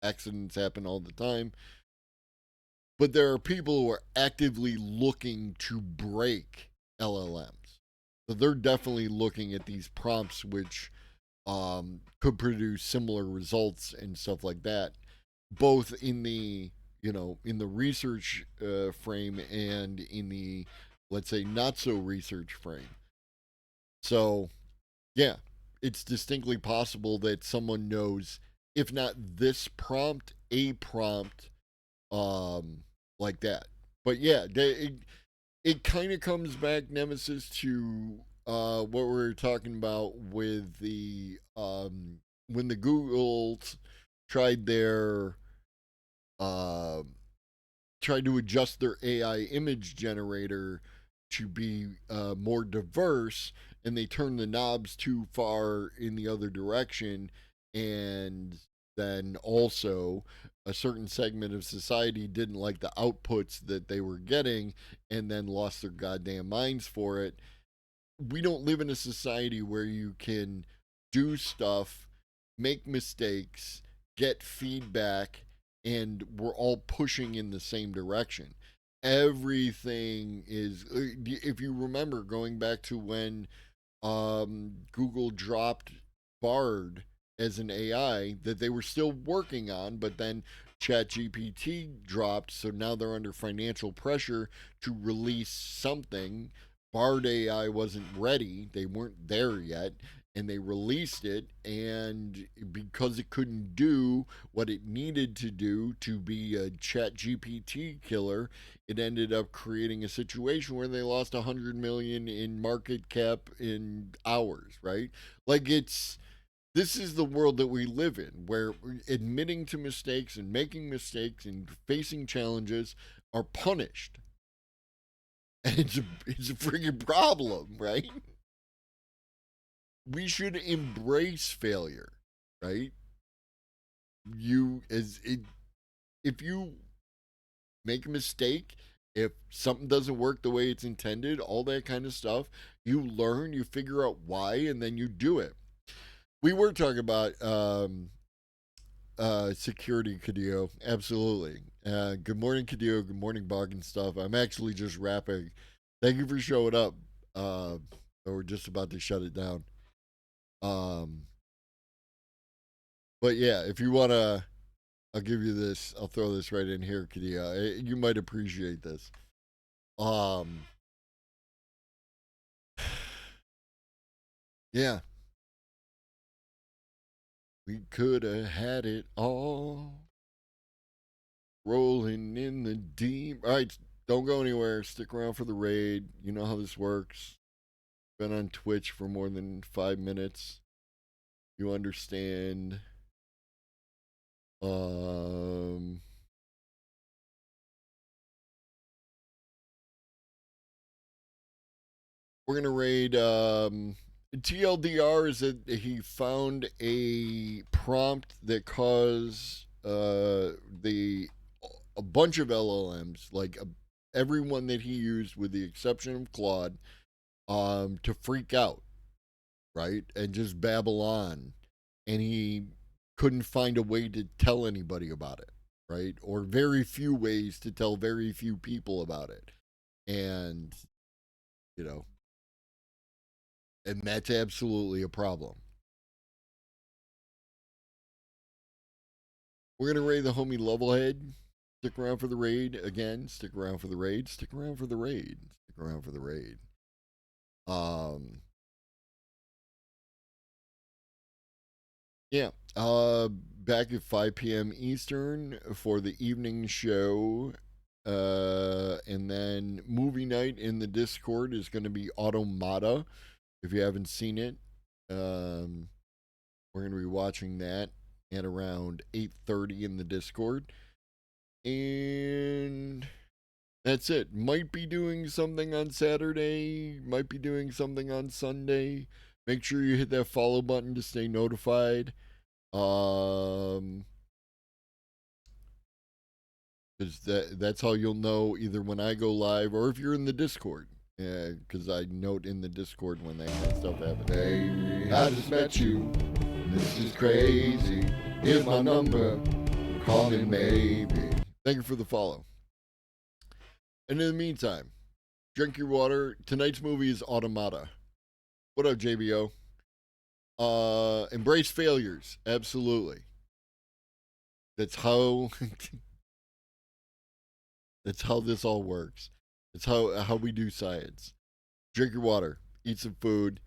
accidents happen all the time. But there are people who are actively looking to break LLMs. So they're definitely looking at these prompts, which could produce similar results and stuff like that, both in the in the research frame and in the, let's say, not so research frame. So yeah, it's distinctly possible that someone knows, if not this prompt, a prompt, um, like that. But yeah, it kind of comes back, Nemesis, to what we were talking about with the when the Googles tried their uh, tried to adjust their AI image generator to be more diverse, and they turned the knobs too far in the other direction, and then also a certain segment of society didn't like the outputs that they were getting and then lost their goddamn minds for it. We don't live in a society where you can do stuff, make mistakes, get feedback, and we're all pushing in the same direction. Everything is, if you remember, going back to when Google dropped Bard as an AI that they were still working on, but then ChatGPT dropped, so now they're under financial pressure to release something. Bard AI wasn't ready, they weren't there yet, and they released it, and because it couldn't do what it needed to do to be a ChatGPT killer, it ended up creating a situation where they lost 100 million in market cap in hours, right? Like this is the world that we live in, where admitting to mistakes and making mistakes and facing challenges are punished. And it's a freaking problem, right? We should embrace failure, right? You as it, if you make a mistake, if something doesn't work the way it's intended, all that kind of stuff, you learn, you figure out why, and then you do it. We were talking about security, Kadio. Absolutely. Good morning, Kadio. Good morning, Bog and stuff. I'm actually just wrapping. Thank you for showing up. We're just about to shut it down. Um, but yeah, if you wanna, I'll give you this. I'll throw this right in here, Kadia. You might appreciate this. Um, yeah, we could have had it all rolling in the deep. All right, don't go anywhere. Stick around for the raid. You know how this works. Been on Twitch for more than 5 minutes. You understand. Um, we're gonna raid. TLDR is that he found a prompt that caused the a bunch of LLMs, like everyone that he used, with the exception of Claude, to freak out, right, and just babble on, and he couldn't find a way to tell anybody about it, right, or very few ways to tell very few people about it, and you know, and that's absolutely a problem. We're gonna raid the homie Levelhead. Stick around for the raid again. Stick around for the raid. Stick around for the raid. Stick around for the raid. Um, yeah. Back at 5 p.m. Eastern for the evening show. And then movie night in the Discord is going to be Automata. If you haven't seen it, we're going to be watching that at around 8:30 in the Discord. And that's it. Might be doing something on Saturday, might be doing something on Sunday. Make sure you hit that follow button to stay notified. Because that's how you'll know either when I go live or if you're in the Discord. Yeah, because I note in the Discord when that kind of stuff happens. Hey, I just met you. This is crazy. Here's my number. Call me maybe. Thank you for the follow. And in the meantime, drink your water. Tonight's movie is Automata. What up, JBO? Embrace failures. Absolutely. That's how that's how this all works. It's how we do science. Drink your water, eat some food,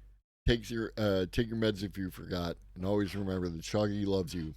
take your meds if you forgot, and always remember that Shaggy loves you.